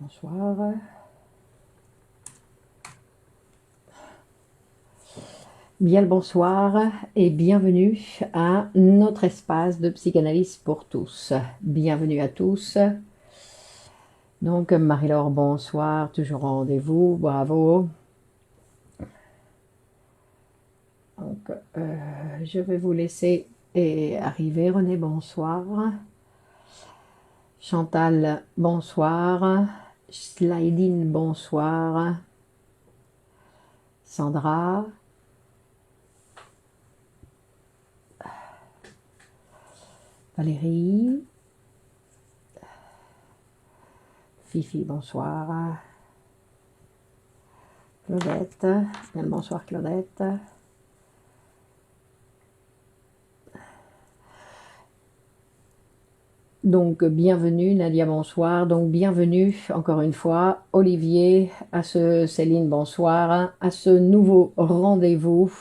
Bonsoir. Bien le bonsoir et bienvenue à notre espace de psychanalyse pour tous. Bienvenue à tous. Donc Marie-Laure, bonsoir, toujours en rendez-vous, bravo. Donc je vais vous laisser arriver. René, bonsoir. Chantal, bonsoir. Slidine, bonsoir. Sandra. Valérie. Fifi, bonsoir. Claudette. Bien le bonsoir Claudette. Donc bienvenue Nadia, bonsoir. Donc bienvenue encore une fois Olivier, Céline, bonsoir, à ce nouveau rendez-vous.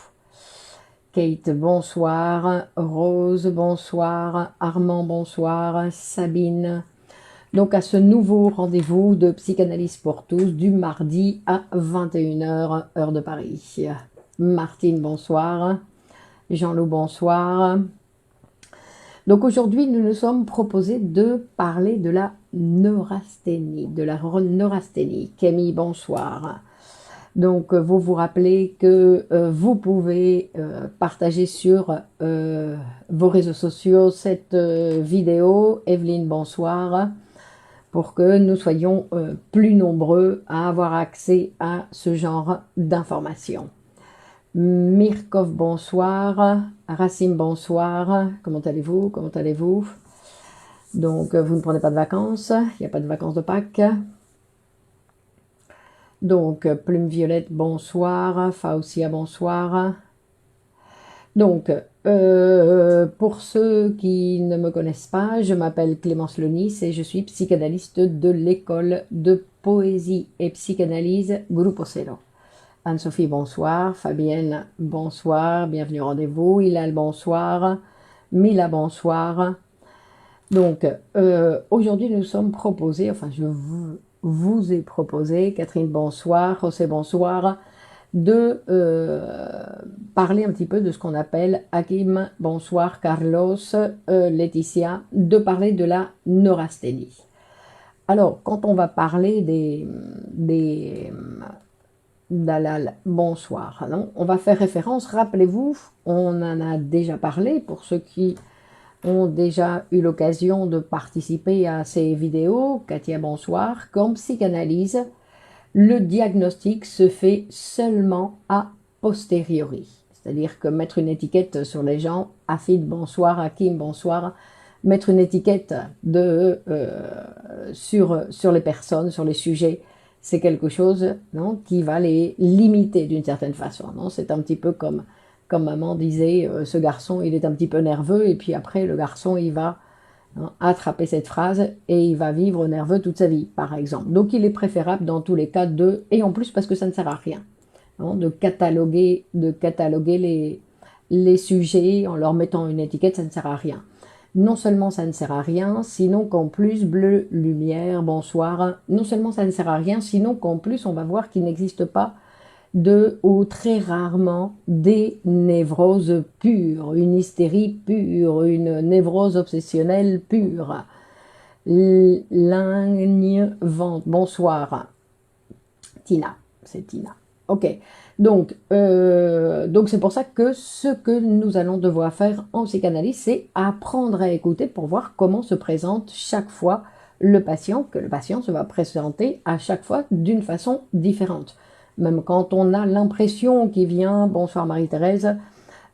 Kate, bonsoir. Rose, bonsoir. Armand, bonsoir. Sabine. Donc à ce nouveau rendez-vous de psychanalyse pour tous du mardi à 21h, heure de Paris. Martine, bonsoir. Jean-Loup, bonsoir. Donc aujourd'hui, nous nous sommes proposés de parler de la neurasthénie, Camille, bonsoir. Donc vous vous rappelez que vous pouvez partager sur vos réseaux sociaux cette vidéo. Evelyne, bonsoir, pour que nous soyons plus nombreux à avoir accès à ce genre d'informations. Mirkov, bonsoir. Racine, bonsoir. Comment allez-vous? Comment allez-vous? Donc, vous ne prenez pas de vacances. Il n'y a pas de vacances de Pâques. Donc, Plume Violette, bonsoir. Faucia, bonsoir. Donc, pour ceux qui ne me connaissent pas, je m'appelle Clémence Lenis et je suis psychanalyste de l'école de poésie et psychanalyse Grupo Zero. Anne-Sophie, bonsoir. Fabienne, bonsoir. Bienvenue au rendez-vous. Hilal, bonsoir. Mila, bonsoir. Donc, aujourd'hui, nous sommes proposés, enfin, je vous ai proposé, Catherine, bonsoir. José, bonsoir, de parler un petit peu de ce qu'on appelle, Hakim, bonsoir. Carlos, Laetitia, de parler de la neurasthénie. Alors, quand on va parler des Dalal, bonsoir. Non, on va faire référence, rappelez-vous, on en a déjà parlé pour ceux qui ont déjà eu l'occasion de participer à ces vidéos. Katia, bonsoir. Qu'en psychanalyse, le diagnostic se fait seulement a posteriori. C'est-à-dire que mettre une étiquette sur les gens, Afid, bonsoir, Hakim, bonsoir, mettre une étiquette sur les personnes, sur les sujets, c'est quelque chose, non, qui va les limiter d'une certaine façon. C'est un petit peu comme maman disait, ce garçon, il est un petit peu nerveux, et puis après, le garçon, il va attraper cette phrase, et il va vivre nerveux toute sa vie, par exemple. Donc, il est préférable dans tous les cas et en plus parce que ça ne sert à rien, de cataloguer les sujets en leur mettant une étiquette, ça ne sert à rien. Non seulement ça ne sert à rien, sinon qu'en plus, bleu, lumière, bonsoir, non seulement ça ne sert à rien, sinon qu'en plus on va voir qu'il n'existe pas ou très rarement des névroses pures, une hystérie pure, une névrose obsessionnelle pure. Ligne, vente, bonsoir. Tina, c'est Tina. Ok. Donc c'est pour ça que ce que nous allons devoir faire en psychanalyse, c'est apprendre à écouter pour voir comment se présente chaque fois le patient, que le patient se va présenter à chaque fois d'une façon différente. Même quand on a l'impression qu'il vient, bonsoir Marie-Thérèse,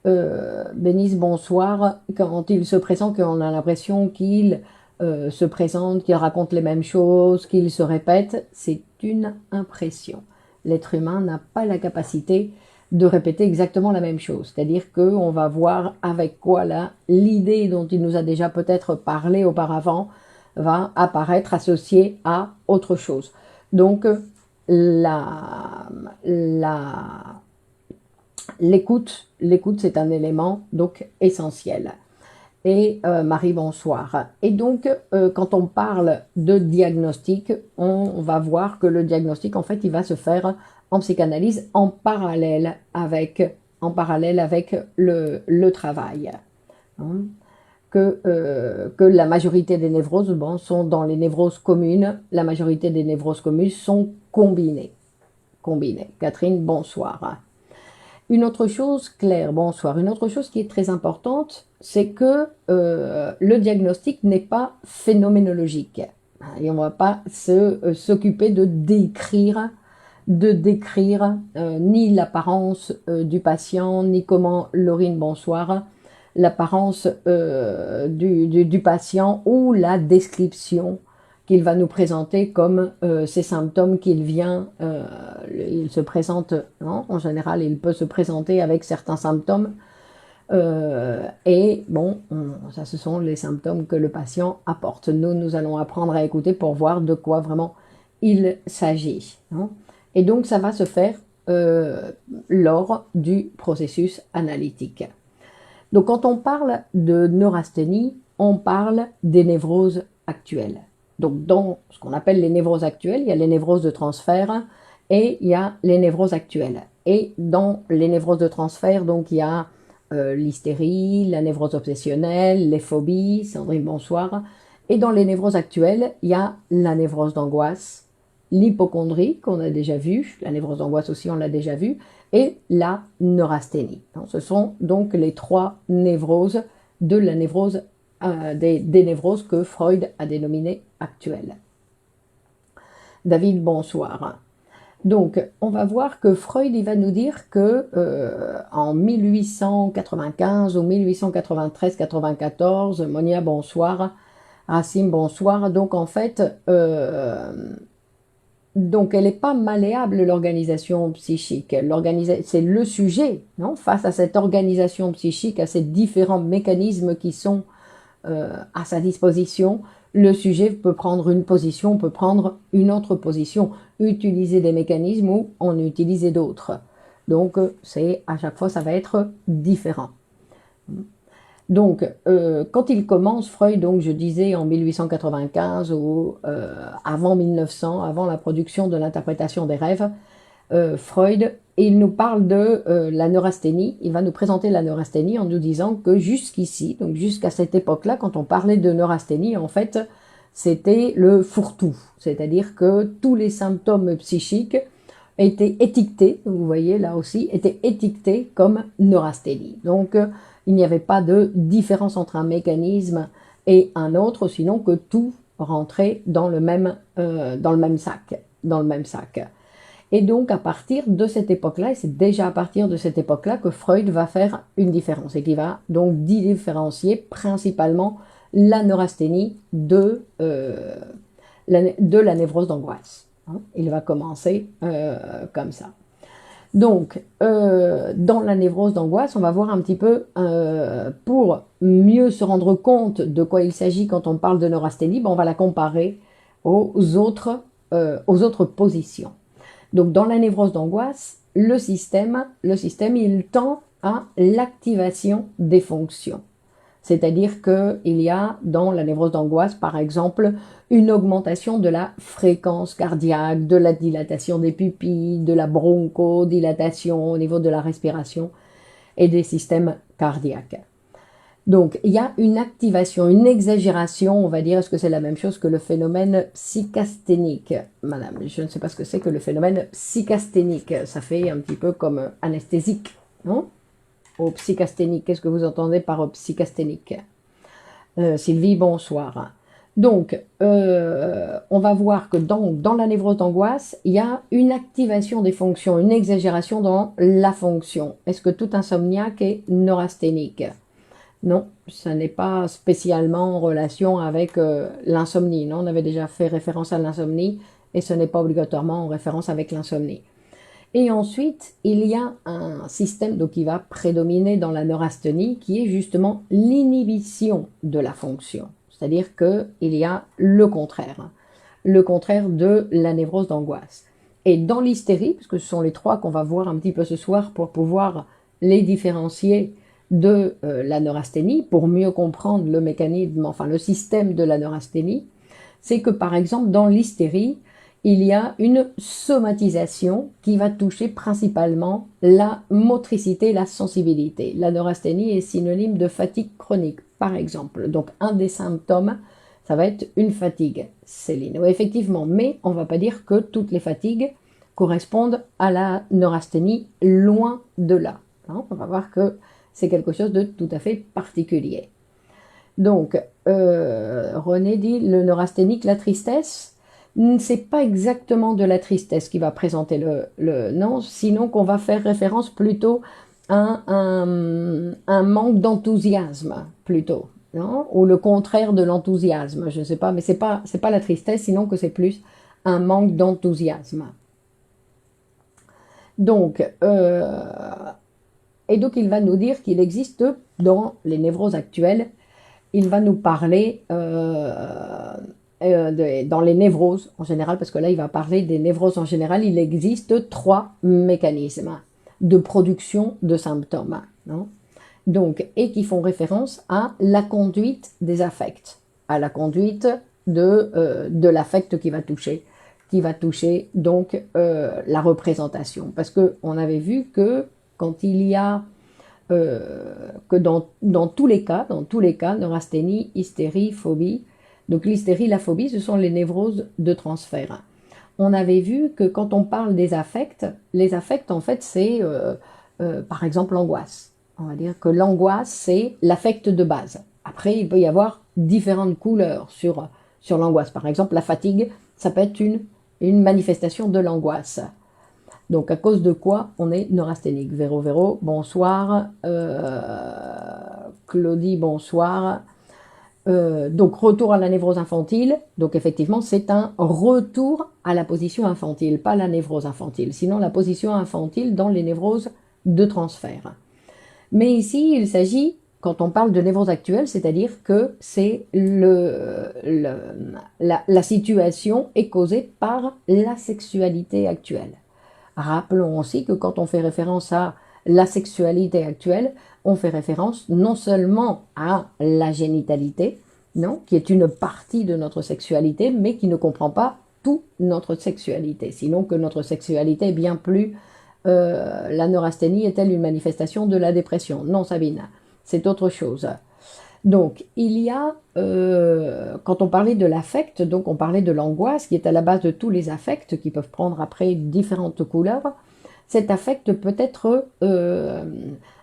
Bénice, bonsoir, quand il se présente, qu'on a l'impression qu'il se présente, qu'il raconte les mêmes choses, qu'il se répète, c'est une impression. L'être humain n'a pas la capacité de répéter exactement la même chose. C'est-à-dire qu'on va voir avec quoi l'idée dont il nous a déjà peut-être parlé auparavant va apparaître associée à autre chose. Donc, l'écoute, c'est un élément donc essentiel. et Marie, bonsoir. Et donc, quand on parle de diagnostic, on va voir que le diagnostic, en fait, il va se faire en psychanalyse en parallèle avec le travail. Hein. Que la majorité des névroses bon, sont dans les névroses communes, la majorité des névroses communes sont combinées. Catherine, bonsoir. Une autre chose, Claire, bonsoir. Une autre chose qui est très importante, c'est que le diagnostic n'est pas phénoménologique. Et on ne va pas s'occuper de décrire ni l'apparence du patient, ni comment, Laurine, bonsoir, l'apparence du patient ou la description qu'il va nous présenter comme ces symptômes qu'il vient, il se présente, non, en général, il peut se présenter avec certains symptômes, et bon, ça ce sont les symptômes que le patient apporte. Nous allons apprendre à écouter pour voir de quoi vraiment il s'agit. Et donc ça va se faire lors du processus analytique. Donc quand on parle de neurasthénie, on parle des névroses actuelles. Donc dans ce qu'on appelle les névroses actuelles, il y a les névroses de transfert et il y a les névroses actuelles. Et dans les névroses de transfert, donc il y a l'hystérie, la névrose obsessionnelle, les phobies, Sandrine, bonsoir. Et dans les névroses actuelles, il y a la névrose d'angoisse, l'hypocondrie qu'on a déjà vu, la névrose d'angoisse aussi on l'a déjà vu, et la neurasthénie. Ce sont donc les trois névroses de la névrose, des névroses que Freud a dénominées actuelles. David, bonsoir. Donc, on va voir que Freud, il va nous dire que en 1895 ou 1893-94, Monia, bonsoir, Racine, bonsoir, donc en fait, donc elle n'est pas malléable, l'organisation psychique. C'est le sujet, non, face à cette organisation psychique, à ces différents mécanismes qui sont à sa disposition. Le sujet peut prendre une position, peut prendre une autre position, utiliser des mécanismes ou en utiliser d'autres. Donc c'est à chaque fois ça va être différent. Donc, quand il commence, Freud, donc je disais en 1895 ou avant 1900, avant la production de l'interprétation des rêves, Freud, il nous parle de la neurasthénie. Il va nous présenter la neurasthénie en nous disant que jusqu'ici, donc jusqu'à cette époque-là, quand on parlait de neurasthénie, en fait, c'était le fourre-tout. C'est-à-dire que tous les symptômes psychiques étaient étiquetés, vous voyez là aussi, étaient étiquetés comme neurasthénie. Donc, il n'y avait pas de différence entre un mécanisme et un autre, sinon que tout rentrait dans le même sac. Et donc, à partir de cette époque-là, et c'est déjà à partir de cette époque-là que Freud va faire une différence et qui va donc différencier principalement la neurasthénie de la névrose d'angoisse. Il va commencer comme ça. Donc, dans la névrose d'angoisse, on va voir un petit peu, pour mieux se rendre compte de quoi il s'agit quand on parle de neurasthénie, on va la comparer aux autres positions. Donc, dans la névrose d'angoisse, le système, il tend à l'activation des fonctions. C'est-à-dire qu'il y a dans la névrose d'angoisse, par exemple, une augmentation de la fréquence cardiaque, de la dilatation des pupilles, de la bronchodilatation au niveau de la respiration et des systèmes cardiaques. Donc, il y a une activation, une exagération, on va dire, est-ce que c'est la même chose que le phénomène psychasthénique? Madame, je ne sais pas ce que c'est que le phénomène psychasthénique. Ça fait un petit peu comme anesthésique, non? Au psychasthénique, qu'est-ce que vous entendez par psychasthénique? Sylvie, bonsoir. Donc, on va voir que dans la névrose d'angoisse, il y a une activation des fonctions, une exagération dans la fonction. Est-ce que tout insomniaque est neurasthénique? Non, ça n'est pas spécialement en relation avec l'insomnie. Non, on avait déjà fait référence à l'insomnie et ce n'est pas obligatoirement en référence avec l'insomnie. Et ensuite, il y a un système donc, qui va prédominer dans la neurasthénie qui est justement l'inhibition de la fonction. C'est-à-dire qu'il y a le contraire de la névrose d'angoisse. Et dans l'hystérie, parce que ce sont les trois qu'on va voir un petit peu ce soir pour pouvoir les différencier de la neurasthénie, pour mieux comprendre le mécanisme, enfin le système de la neurasthénie, c'est que par exemple dans l'hystérie, il y a une somatisation qui va toucher principalement la motricité, la sensibilité. La neurasthénie est synonyme de fatigue chronique, par exemple. Donc un des symptômes, ça va être une fatigue, Céline. Oui, effectivement, mais on ne va pas dire que toutes les fatigues correspondent à la neurasthénie, loin de là. Hein, on va voir que c'est quelque chose de tout à fait particulier. Donc, René dit, le neurasthénique, la tristesse, c'est pas exactement de la tristesse qui va présenter non, sinon qu'on va faire référence plutôt à un manque d'enthousiasme, plutôt, non, ou le contraire de l'enthousiasme, je ne sais pas, mais c'est pas la tristesse, sinon que c'est plus un manque d'enthousiasme. Donc, et donc il va nous dire qu'il existe dans les névroses actuelles, il va nous parler dans les névroses en général, parce que là il va parler des névroses en général, il existe 3 mécanismes de production de symptômes, non, donc, et qui font référence à la conduite des affects, à la conduite de l'affect qui va toucher donc la représentation. Parce qu'on avait vu que quand il y a que dans tous les cas, neurasthénie, hystérie, phobie, donc l'hystérie, la phobie, ce sont les névroses de transfert. On avait vu que quand on parle des affects, les affects en fait c'est par exemple l'angoisse. On va dire que l'angoisse c'est l'affect de base. Après il peut y avoir différentes couleurs sur l'angoisse. Par exemple la fatigue, ça peut être une manifestation de l'angoisse. Donc, à cause de quoi on est neurasthénique? Véro, Véro, bonsoir. Claudie, bonsoir. Donc, retour à la névrose infantile. Donc, effectivement, c'est un retour à la position infantile, pas la névrose infantile. Sinon, la position infantile dans les névroses de transfert. Mais ici, il s'agit, quand on parle de névrose actuelle, c'est-à-dire que c'est la situation est causée par la sexualité actuelle. Rappelons aussi que quand on fait référence à la sexualité actuelle, on fait référence non seulement à la génitalité, non, qui est une partie de notre sexualité, mais qui ne comprend pas toute notre sexualité. Sinon que notre sexualité est bien plus... la neurasthénie est-elle une manifestation de la dépression? Non, Sabine, c'est autre chose. Donc, il y a, quand on parlait de l'affect, donc on parlait de l'angoisse qui est à la base de tous les affects qui peuvent prendre après différentes couleurs. Cet affect peut être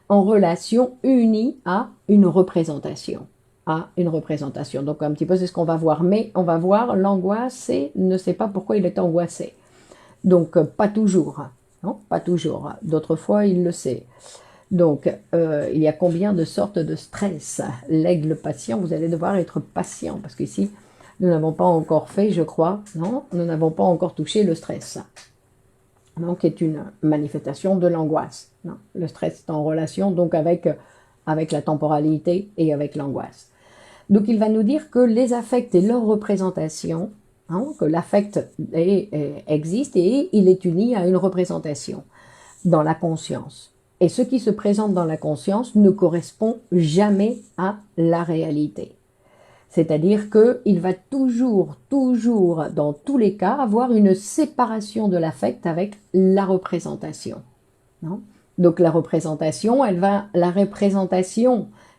en relation unie à une représentation. Donc un petit peu c'est ce qu'on va voir. Mais on va voir l'angoisse et ne sait pas pourquoi il est angoissé. Donc pas toujours. Non, pas toujours. D'autres fois il le sait. Donc, il y a combien de sortes de stress? L'aigle patient, vous allez devoir être patient, parce qu'ici, nous n'avons pas encore fait, je crois, non, nous n'avons pas encore touché le stress. Donc, est une manifestation de l'angoisse. Le stress est en relation donc avec la temporalité et avec l'angoisse. Donc, il va nous dire que les affects et leur représentation, hein, que l'affect existe et il est uni à une représentation dans la conscience. Et ce qui se présente dans la conscience ne correspond jamais à la réalité. C'est-à-dire qu'il va toujours, dans tous les cas, avoir une séparation de l'affect avec la représentation. Non? Donc la représentation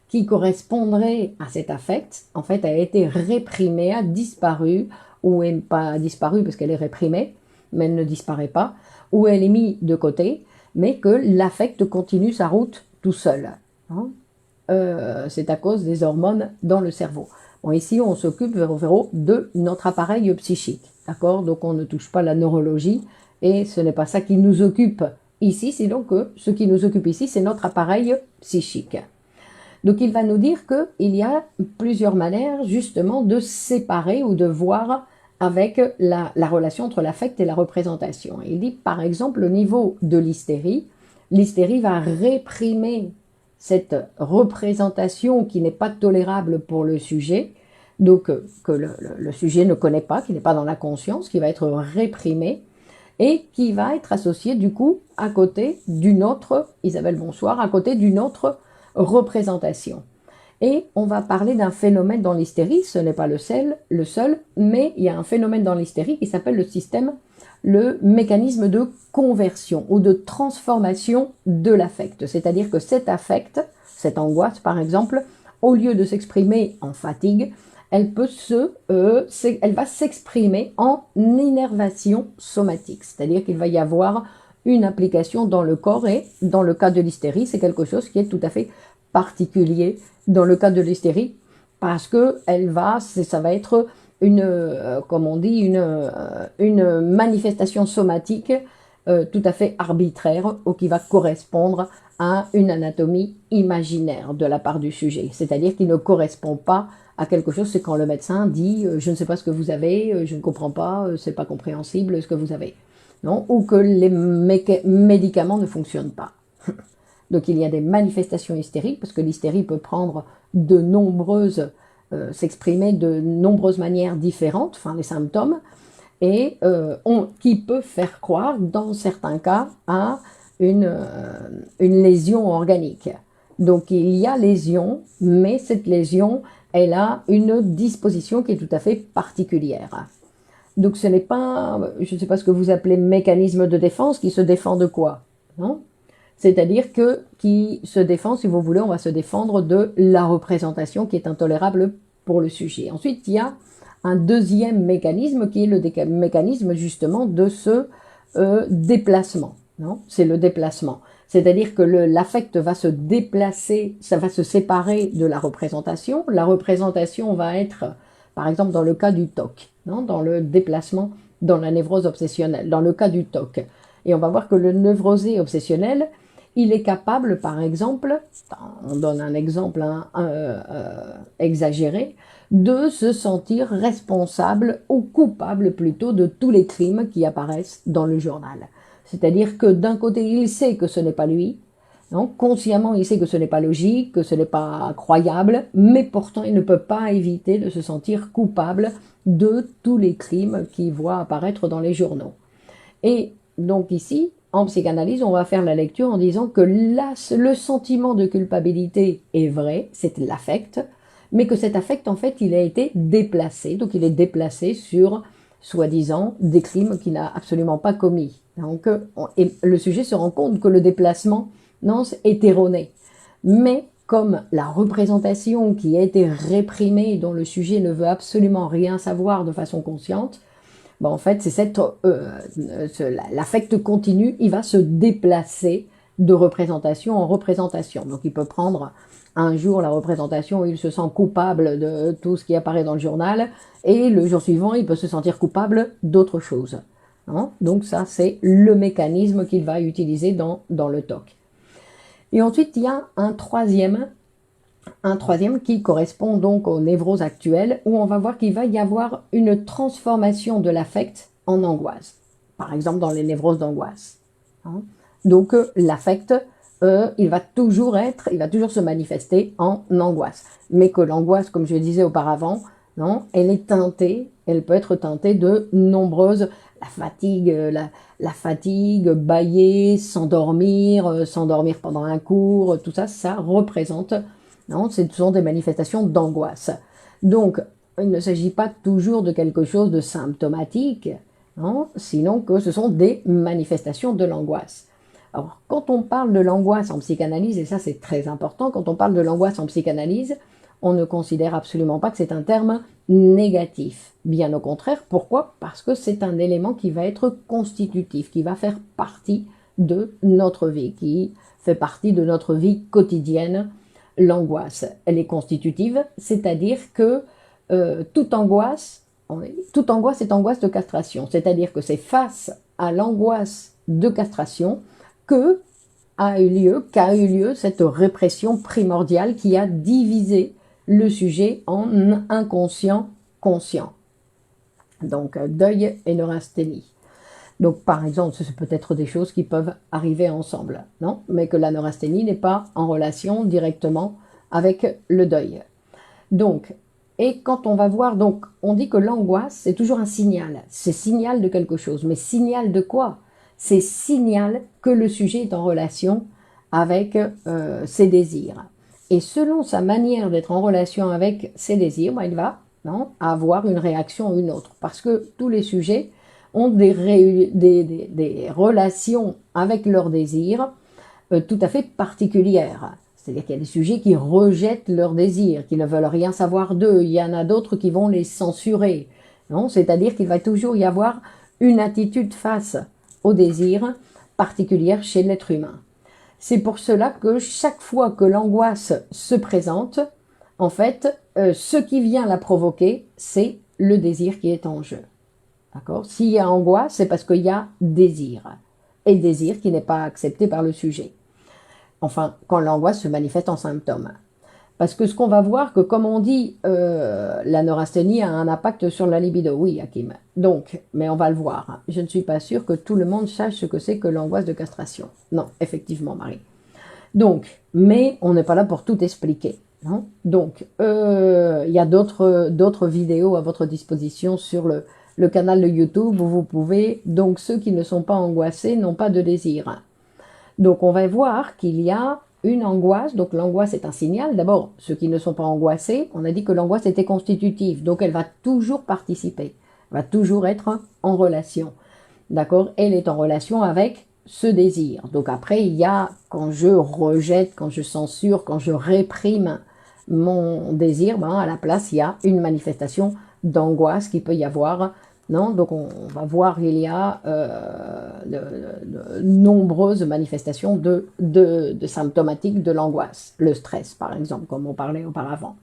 qui correspondrait à cet affect, en fait, a été réprimée, a disparu, ou n'est pas disparue parce qu'elle est réprimée, mais elle ne disparaît pas, ou elle est mise de côté, mais que l'affect continue sa route tout seul. Hein, c'est à cause des hormones dans le cerveau. Bon, ici, on s'occupe, Véro, de notre appareil psychique. D'accord? Donc, on ne touche pas la neurologie, et ce n'est pas ça qui nous occupe ici, c'est donc que ce qui nous occupe ici, c'est notre appareil psychique. Donc, il va nous dire qu'il y a plusieurs manières, justement, de séparer ou de voir avec la relation entre l'affect et la représentation. Il dit, par exemple, au niveau de l'hystérie va réprimer cette représentation qui n'est pas tolérable pour le sujet, donc que le sujet ne connaît pas, qui n'est pas dans la conscience, qui va être réprimée et qui va être associée du coup à côté d'une autre, Isabelle bonsoir, à côté d'une autre représentation. Et on va parler d'un phénomène dans l'hystérie, ce n'est pas le seul, mais il y a un phénomène dans l'hystérie qui s'appelle le mécanisme de conversion ou de transformation de l'affect. C'est-à-dire que cet affect, cette angoisse par exemple, au lieu de s'exprimer en fatigue, elle va s'exprimer en innervation somatique. C'est-à-dire qu'il va y avoir une application dans le corps et dans le cas de l'hystérie, c'est quelque chose qui est tout à fait particulier dans le cas de l'hystérie parce que ça va être comme on dit, une manifestation somatique tout à fait arbitraire ou qui va correspondre à une anatomie imaginaire de la part du sujet. C'est-à-dire qu'il ne correspond pas à quelque chose, c'est quand le médecin dit je ne sais pas ce que vous avez, je ne comprends pas, c'est pas compréhensible ce que vous avez. Non, ou que les médicaments ne fonctionnent pas. Donc il y a des manifestations hystériques, parce que l'hystérie peut prendre s'exprimer de nombreuses manières différentes, enfin les symptômes, et qui peut faire croire, dans certains cas, à une lésion organique. Donc il y a lésion, mais cette lésion, elle a une disposition qui est tout à fait particulière. Donc ce n'est pas, je ne sais pas ce que vous appelez mécanisme de défense, qui se défend de quoi, non ? C'est-à-dire qui se défend, si vous voulez, on va se défendre de la représentation qui est intolérable pour le sujet. Ensuite, il y a un deuxième mécanisme qui est le mécanisme justement de ce déplacement. C'est le déplacement. C'est-à-dire que l'affect va se déplacer, ça va se séparer de la représentation. La représentation va être, par exemple, dans le cas du TOC, dans le déplacement, dans la névrose obsessionnelle, dans le cas du TOC. Et on va voir que le névrosé obsessionnel, il est capable, par exemple, on donne un exemple exagéré, de se sentir responsable ou coupable plutôt de tous les crimes qui apparaissent dans le journal. C'est-à-dire que d'un côté, il sait que ce n'est pas lui, consciemment, il sait que ce n'est pas logique, que ce n'est pas croyable, mais pourtant, il ne peut pas éviter de se sentir coupable de tous les crimes qu'il voit apparaître dans les journaux. Et donc ici, en psychanalyse, on va faire la lecture en disant que le sentiment de culpabilité est vrai, c'est l'affect, mais que cet affect, en fait, il a été déplacé. Donc il est déplacé sur, soi-disant, des crimes qu'il n'a absolument pas commis. Donc, et le sujet se rend compte que le déplacement est erroné. Mais comme la représentation qui a été réprimée, dont le sujet ne veut absolument rien savoir de façon consciente, en fait, c'est l'affect continu, il va se déplacer de représentation en représentation. Donc il peut prendre un jour la représentation où il se sent coupable de tout ce qui apparaît dans le journal, et le jour suivant, il peut se sentir coupable d'autre chose. Donc ça, c'est le mécanisme qu'il va utiliser dans le TOC. Et ensuite, il y a un troisième qui correspond donc aux névroses actuelles, où on va voir qu'il va y avoir une transformation de l'affect en angoisse. Par exemple, dans les névroses d'angoisse. Donc, l'affect, il va toujours se manifester en angoisse. Mais que l'angoisse, comme je le disais auparavant, elle peut être teintée de nombreuses, la fatigue, bâiller, s'endormir pendant un cours, tout ça, ça représente, ce sont des manifestations d'angoisse. Donc, il ne s'agit pas toujours de quelque chose de symptomatique, sinon que ce sont des manifestations de l'angoisse. Alors, quand on parle de l'angoisse en psychanalyse, et ça c'est très important, quand on parle de l'angoisse en psychanalyse, on ne considère absolument pas que c'est un terme négatif. Bien au contraire, pourquoi ? Parce que c'est un élément qui va être constitutif, qui va faire partie de notre vie, qui fait partie de notre vie quotidienne. L'angoisse, elle est constitutive, c'est-à-dire que toute angoisse est angoisse de castration, c'est-à-dire que c'est face à l'angoisse de castration qu'a eu lieu cette répression primordiale qui a divisé le sujet en inconscient conscient. Donc deuil et neurasthénie. Donc par exemple, c'est peut-être des choses qui peuvent arriver ensemble, mais que la neurasthénie n'est pas en relation directement avec le deuil. Donc, et quand on va voir, donc on dit que l'angoisse, c'est toujours un signal. C'est signal de quelque chose. Mais signal de quoi ? C'est signal que le sujet est en relation avec ses désirs. Et selon sa manière d'être en relation avec ses désirs, ben, il va avoir une réaction ou une autre. Parce que tous les sujets ont des relations avec leurs désirs tout à fait particulières. C'est-à-dire qu'il y a des sujets qui rejettent leurs désirs, qui ne veulent rien savoir d'eux. Il y en a d'autres qui vont les censurer. C'est-à-dire qu'il va toujours y avoir une attitude face aux désirs particulière chez l'être humain. C'est pour cela que chaque fois que l'angoisse se présente, en fait, ce qui vient la provoquer, c'est le désir qui est en jeu. D'accord ? S'il y a angoisse, c'est parce qu'il y a désir. Et désir qui n'est pas accepté par le sujet. Enfin, quand l'angoisse se manifeste en symptômes. Parce que ce qu'on va voir, que comme on dit, la neurasthénie a un impact sur la libido. Oui, Hakim. Donc, mais on va le voir. Je ne suis pas sûre que tout le monde sache ce que c'est que l'angoisse de castration. Non, effectivement, Marie. Donc, mais on n'est pas là pour tout expliquer. Non. Donc, il y a d'autres vidéos à votre disposition sur le canal de YouTube où vous pouvez, donc ceux qui ne sont pas angoissés n'ont pas de désir. Donc, on va voir qu'il y a une angoisse, donc l'angoisse est un signal. D'abord, ceux qui ne sont pas angoissés, on a dit que l'angoisse était constitutive, donc elle va toujours participer, elle va toujours être en relation. D'accord ? Elle est en relation avec ce désir. Donc après, il y a quand je rejette, quand je censure, quand je réprime mon désir, ben, à la place, il y a une manifestation d'angoisse qui peut y avoir. Non, donc on va voir qu'il y a de nombreuses manifestations de symptomatiques de l'angoisse. Le stress, par exemple, comme on parlait auparavant.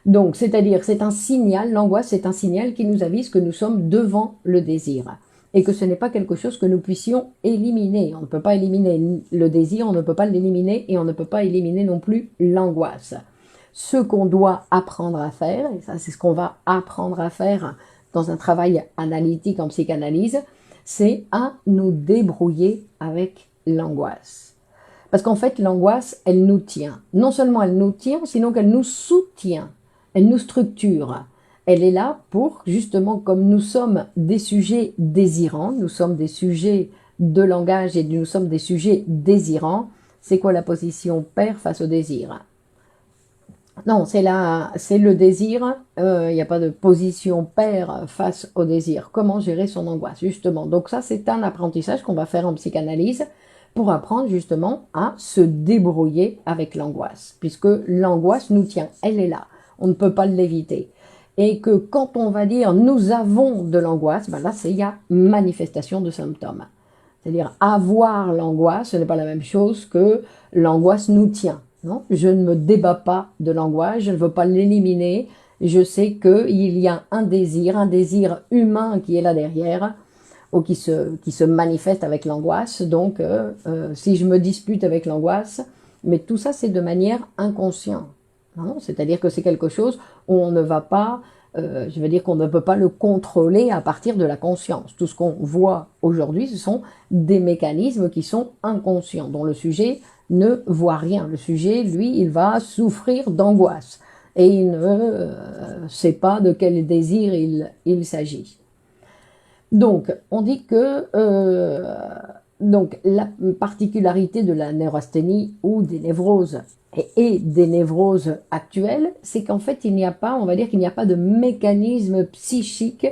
Donc, c'est-à-dire, c'est un signal, l'angoisse, c'est un signal qui nous avise que nous sommes devant le désir. Et que ce n'est pas quelque chose que nous puissions éliminer. On ne peut pas éliminer le désir, on ne peut pas l'éliminer, et on ne peut pas éliminer non plus l'angoisse. Ce qu'on doit apprendre à faire, et ça c'est ce qu'on va apprendre à faire dans un travail analytique en psychanalyse, c'est à nous débrouiller avec l'angoisse. Parce qu'en fait, l'angoisse, elle nous tient. Non seulement elle nous tient, sinon qu'elle nous soutient, elle nous structure. Elle est là pour, justement, comme nous sommes des sujets désirants, nous sommes des sujets de langage et nous sommes des sujets désirants, c'est quoi la position père face au désir ? Non, c'est le désir, il n'y a pas de position père face au désir. Comment gérer son angoisse, justement. Donc ça, c'est un apprentissage qu'on va faire en psychanalyse pour apprendre justement à se débrouiller avec l'angoisse. Puisque l'angoisse nous tient, elle est là, on ne peut pas l'éviter. Et que quand on va dire nous avons de l'angoisse, ben là, il y a manifestation de symptômes. C'est-à-dire avoir l'angoisse, ce n'est pas la même chose que l'angoisse nous tient. Non, je ne me débats pas de l'angoisse, je ne veux pas l'éliminer. Je sais qu'il y a un désir humain qui est là derrière, ou qui se manifeste avec l'angoisse. Donc, si je me dispute avec l'angoisse, mais tout ça, c'est de manière inconsciente. C'est-à-dire que c'est quelque chose où on ne va pas, je veux dire qu'on ne peut pas le contrôler à partir de la conscience. Tout ce qu'on voit aujourd'hui, ce sont des mécanismes qui sont inconscients, dont le sujet ne voit rien. Le sujet, lui, il va souffrir d'angoisse et il ne sait pas de quel désir il s'agit. Donc, on dit que donc, la particularité de la neurasthénie ou des névroses et des névroses actuelles, c'est qu'en fait, il n'y a pas, on va dire qu'il n'y a pas de mécanisme psychique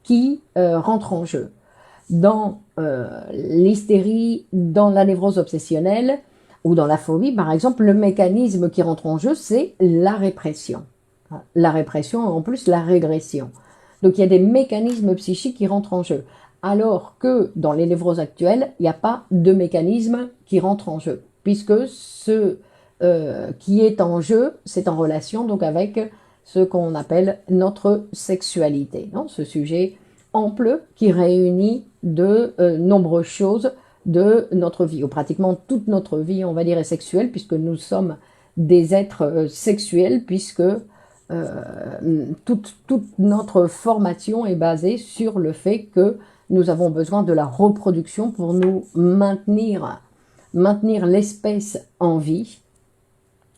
qui rentre en jeu. Dans l'hystérie, dans la névrose obsessionnelle, ou dans la phobie, par exemple, le mécanisme qui rentre en jeu, c'est la répression. La répression, en plus, la régression. Donc, il y a des mécanismes psychiques qui rentrent en jeu. Alors que dans les névroses actuelles, il n'y a pas de mécanisme qui rentre en jeu. Puisque ce qui est en jeu, c'est en relation donc avec ce qu'on appelle notre sexualité. Non, ce sujet ample qui réunit de nombreuses choses de notre vie, ou pratiquement toute notre vie, on va dire, est sexuelle, puisque nous sommes des êtres sexuels, puisque toute notre formation est basée sur le fait que nous avons besoin de la reproduction pour nous maintenir l'espèce en vie,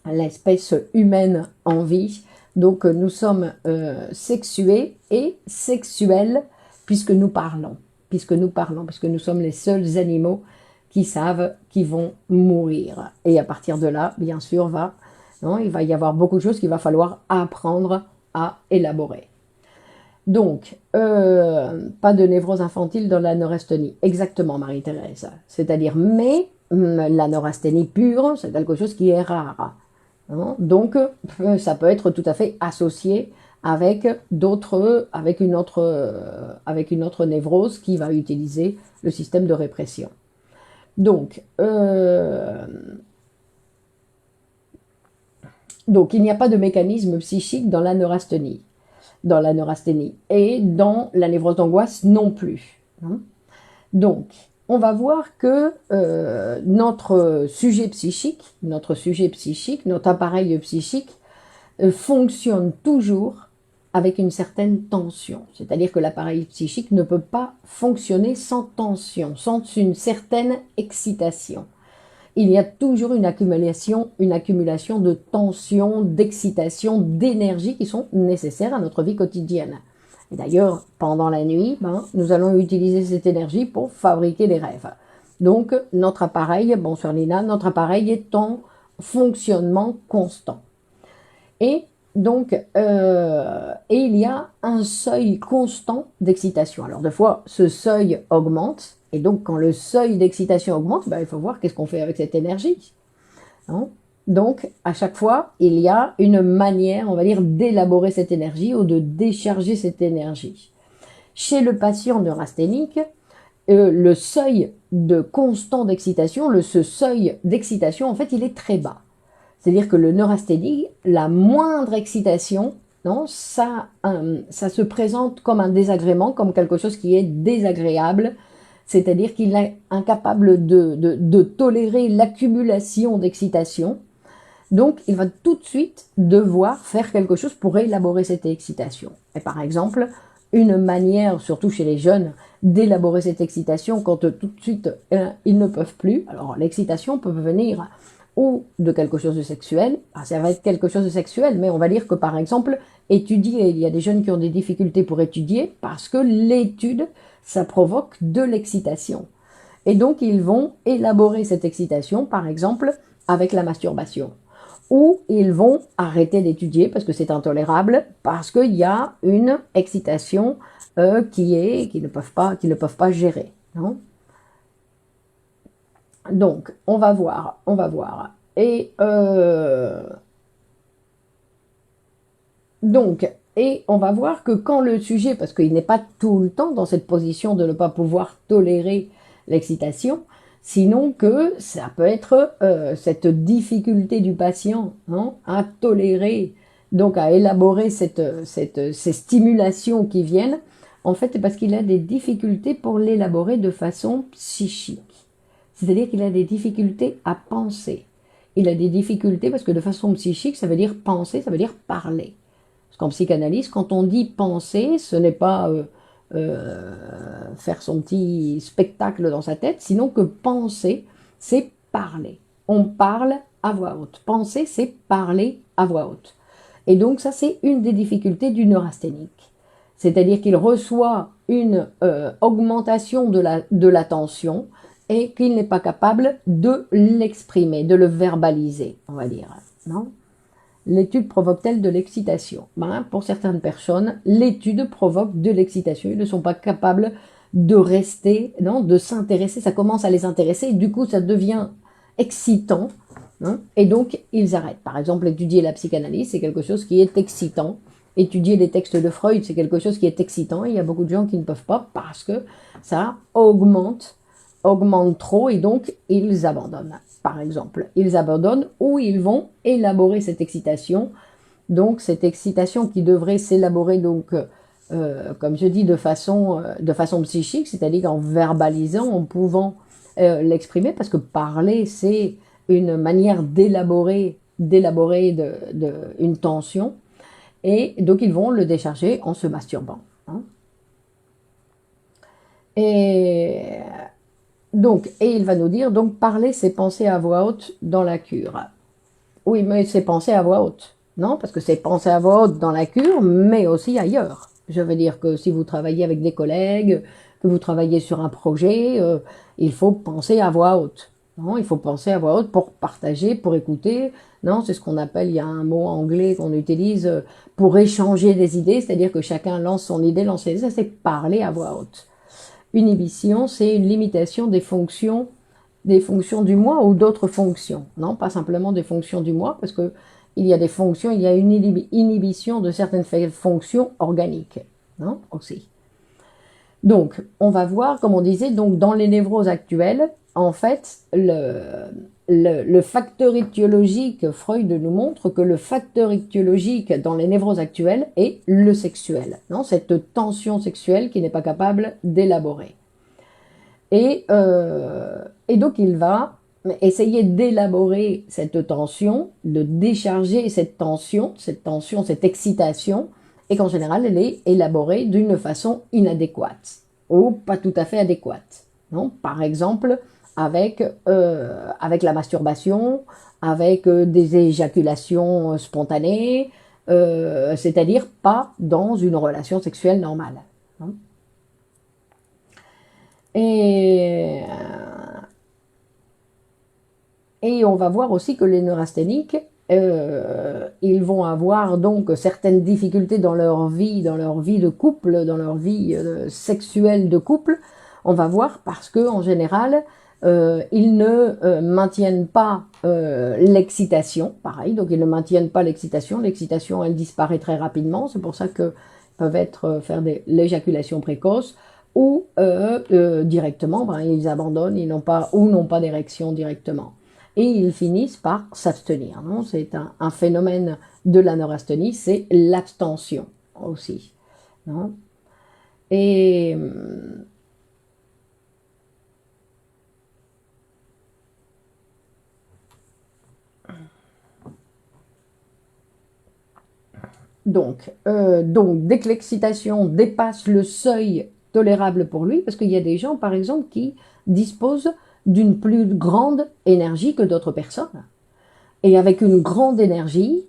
l'espèce humaine en vie. Donc nous sommes sexués et sexuels puisque nous parlons. Puisque nous sommes les seuls animaux qui savent qu'ils vont mourir. Et à partir de là, bien sûr, va Non, il va y avoir beaucoup de choses qu'il va falloir apprendre à élaborer. Donc, pas de névrose infantile dans la neurasthénie. Exactement, Marie-Thérèse. C'est-à-dire, mais la neurasthénie pure, c'est quelque chose qui est rare. Hein. Donc, ça peut être tout à fait associé avec d'autres, avec une autre névrose qui va utiliser le système de répression. Donc, il n'y a pas de mécanisme psychique dans la neurasthénie. Et dans la névrose d'angoisse non plus. Donc, on va voir que notre sujet psychique, notre appareil psychique, fonctionne toujours avec une certaine tension. C'est-à-dire que l'appareil psychique ne peut pas fonctionner sans tension, sans une certaine excitation. Il y a toujours une accumulation de tension, d'excitation, d'énergie qui sont nécessaires à notre vie quotidienne. Et d'ailleurs, pendant la nuit, nous allons utiliser cette énergie pour fabriquer des rêves. Donc, notre appareil, bonsoir Lina, notre appareil est en fonctionnement constant. Et donc, il y a un seuil constant d'excitation. Alors, des fois, ce seuil augmente. Et donc, quand le seuil d'excitation augmente, il faut voir qu'est-ce qu'on fait avec cette énergie. Hein. Donc, à chaque fois, il y a une manière, on va dire, d'élaborer cette énergie ou de décharger cette énergie. Chez le patient neurasthénique, le seuil de constant d'excitation, ce seuil d'excitation, en fait, il est très bas. C'est-à-dire que le neurasthénique, la moindre excitation, ça se présente comme un désagrément, comme quelque chose qui est désagréable, c'est-à-dire qu'il est incapable de tolérer l'accumulation d'excitation. Donc, il va tout de suite devoir faire quelque chose pour élaborer cette excitation. Et par exemple, une manière, surtout chez les jeunes, d'élaborer cette excitation quand tout de suite ils ne peuvent plus. Alors, l'excitation peut venir ou de quelque chose de sexuel. Ça va être quelque chose de sexuel, mais on va dire que par exemple, étudier, il y a des jeunes qui ont des difficultés pour étudier parce que l'étude, ça provoque de l'excitation. Et donc, ils vont élaborer cette excitation, par exemple, avec la masturbation. Ou ils vont arrêter d'étudier parce que c'est intolérable, parce qu'il y a une excitation qu'ils ne peuvent pas gérer. Non. Donc, on va voir. Et on va voir que quand le sujet, parce qu'il n'est pas tout le temps dans cette position de ne pas pouvoir tolérer l'excitation, sinon que ça peut être cette difficulté du patient à tolérer, donc à élaborer ces stimulations qui viennent, en fait, c'est parce qu'il a des difficultés pour l'élaborer de façon psychique. C'est-à-dire qu'il a des difficultés à penser. Il a des difficultés parce que de façon psychique, ça veut dire penser, ça veut dire parler. Parce qu'en psychanalyse, quand on dit penser, ce n'est pas faire son petit spectacle dans sa tête, sinon que penser, c'est parler. On parle à voix haute. Penser, c'est parler à voix haute. Et donc ça, c'est une des difficultés du neurasthénique. C'est-à-dire qu'il reçoit une augmentation de la tension et qu'il n'est pas capable de l'exprimer, de le verbaliser, on va dire. Non ? L'étude provoque-t-elle de l'excitation ? Pour certaines personnes, l'étude provoque de l'excitation. Ils ne sont pas capables de rester, de s'intéresser. Ça commence à les intéresser et du coup, ça devient excitant. Et donc, ils arrêtent. Par exemple, étudier la psychanalyse, c'est quelque chose qui est excitant. Étudier les textes de Freud, c'est quelque chose qui est excitant. Et il y a beaucoup de gens qui ne peuvent pas parce que ça augmente trop et donc ils abandonnent. Par exemple, ils abandonnent ou ils vont élaborer cette excitation. Donc cette excitation qui devrait s'élaborer donc comme je dis de façon psychique, c'est-à-dire en verbalisant, en pouvant l'exprimer, parce que parler c'est une manière d'élaborer une tension, et donc ils vont le décharger en se masturbant. Et il va nous dire, donc parler, c'est penser à voix haute dans la cure. Oui, mais c'est penser à voix haute. Non, parce que c'est penser à voix haute dans la cure, mais aussi ailleurs. Je veux dire que si vous travaillez avec des collègues, que vous travaillez sur un projet, il faut penser à voix haute. Non, il faut penser à voix haute pour partager, pour écouter. Non, c'est ce qu'on appelle, il y a un mot anglais qu'on utilise pour échanger des idées, c'est-à-dire que chacun lance son idée, lance ses idées, ça c'est parler à voix haute. Inhibition, c'est une limitation des fonctions du moi ou d'autres fonctions. Non, pas simplement des fonctions du moi, parce que il y a des fonctions, il y a une inhibition de certaines fonctions organiques. Non, aussi. Donc, on va voir, comme on disait, donc dans les névroses actuelles, en fait, le facteur étiologique, Freud nous montre que le facteur étiologique dans les névroses actuelles est le sexuel, non, cette tension sexuelle qui n'est pas capable d'élaborer. Et donc il va essayer d'élaborer cette tension, de décharger cette tension, cette excitation, et qu'en général elle est élaborée d'une façon inadéquate ou pas tout à fait adéquate. Non, par exemple avec la masturbation, avec des éjaculations spontanées, c'est-à-dire pas dans une relation sexuelle normale. Non. Et, et on va voir aussi que les neurasthéniques, ils vont avoir donc certaines difficultés dans leur vie de couple, dans leur vie sexuelle de couple. On va voir parce que en général, ils ne maintiennent pas l'excitation, pareil, donc ils ne maintiennent pas l'excitation. L'excitation, elle disparaît très rapidement. C'est pour ça que peuvent faire l'éjaculation précoce ou directement, ben, ils abandonnent, ils n'ont pas ou n'ont pas d'érection directement. Et ils finissent par s'abstenir. Non, c'est un phénomène de la neurasthénie, c'est l'abstention aussi. Non. Et donc, dès que l'excitation dépasse le seuil tolérable pour lui, parce qu'il y a des gens, par exemple, qui disposent d'une plus grande énergie que d'autres personnes. Et avec une grande énergie,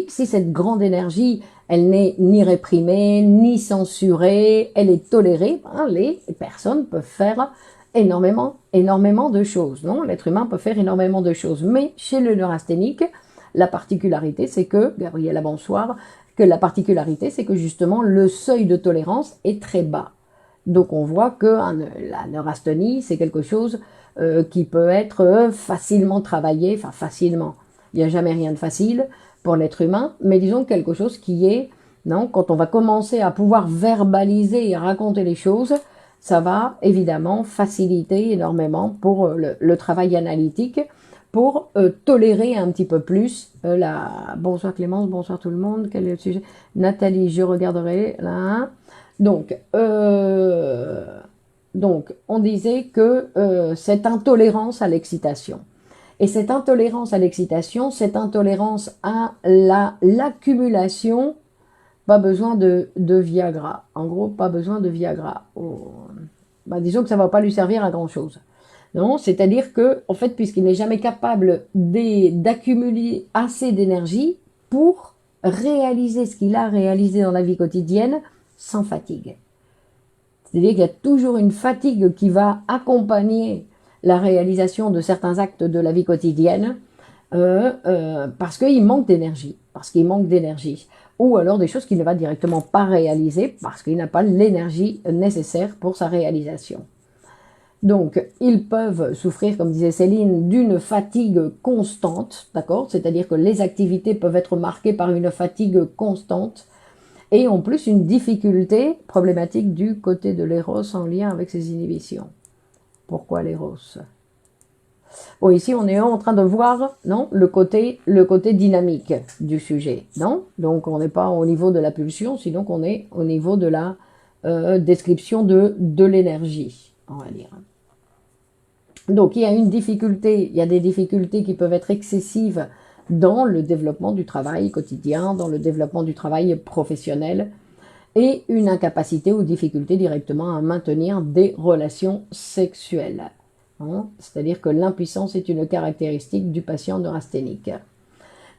si cette grande énergie, elle n'est ni réprimée, ni censurée, elle est tolérée, ben, les personnes peuvent faire énormément, énormément de choses. Non, l'être humain peut faire énormément de choses. Mais chez le neurasthénique, la particularité, c'est que, Gabriela, bonsoir, que la particularité, c'est que justement, le seuil de tolérance est très bas. Donc on voit que la neurasthénie, c'est quelque chose qui peut être facilement travaillé, enfin facilement, il n'y a jamais rien de facile pour l'être humain, mais disons quelque chose qui est, non, quand on va commencer à pouvoir verbaliser et raconter les choses, ça va évidemment faciliter énormément pour le travail analytique, pour tolérer un petit peu plus la... Bonsoir Clémence, bonsoir tout le monde, quel est le sujet? Nathalie, je regarderai là. Donc, on disait que cette intolérance à l'excitation. Et cette intolérance à l'excitation, cette intolérance à l'accumulation, pas besoin de Viagra. En gros, pas besoin de Viagra. Oh. Bah, disons que ça ne va pas lui servir à grand-chose. Non, c'est-à-dire que, en fait, puisqu'il n'est jamais capable d'accumuler assez d'énergie pour réaliser ce qu'il a réalisé dans la vie quotidienne sans fatigue. C'est-à-dire qu'il y a toujours une fatigue qui va accompagner la réalisation de certains actes de la vie quotidienne parce qu'il manque d'énergie, ou alors des choses qu'il ne va directement pas réaliser parce qu'il n'a pas l'énergie nécessaire pour sa réalisation. Donc, ils peuvent souffrir, comme disait Céline, d'une fatigue constante, d'accord? C'est-à-dire que les activités peuvent être marquées par une fatigue constante et en plus une difficulté problématique du côté de l'éros en lien avec ses inhibitions. Pourquoi l'éros? Bon, ici, on est en train de voir, non, le côté dynamique du sujet, non? Donc, on n'est pas au niveau de la pulsion, sinon qu'on est au niveau de la description de l'énergie, on va dire. Donc, il y a des difficultés qui peuvent être excessives dans le développement du travail quotidien, dans le développement du travail professionnel, et une incapacité ou difficulté directement à maintenir des relations sexuelles. Hein, c'est-à-dire que l'impuissance est une caractéristique du patient neurasthénique.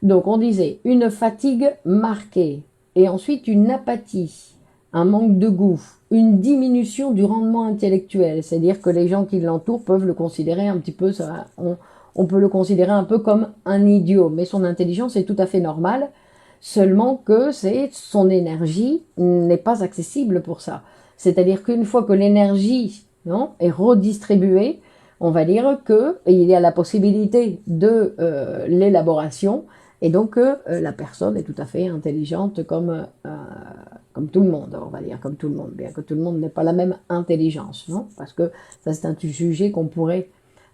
Donc on disait une fatigue marquée et ensuite une apathie un manque de goût, une diminution du rendement intellectuel, c'est-à-dire que les gens qui l'entourent peuvent le considérer un petit peu, on peut le considérer un peu comme un idiot, mais son intelligence est tout à fait normale, seulement que son énergie n'est pas accessible pour ça. C'est-à-dire qu'une fois que l'énergie, non, est redistribuée, on va dire qu'il y a la possibilité de l'élaboration, et donc la personne est tout à fait intelligente comme tout le monde, on va dire, comme tout le monde, bien que tout le monde n'ait pas la même intelligence, non? Parce que ça c'est un sujet qu'on pourrait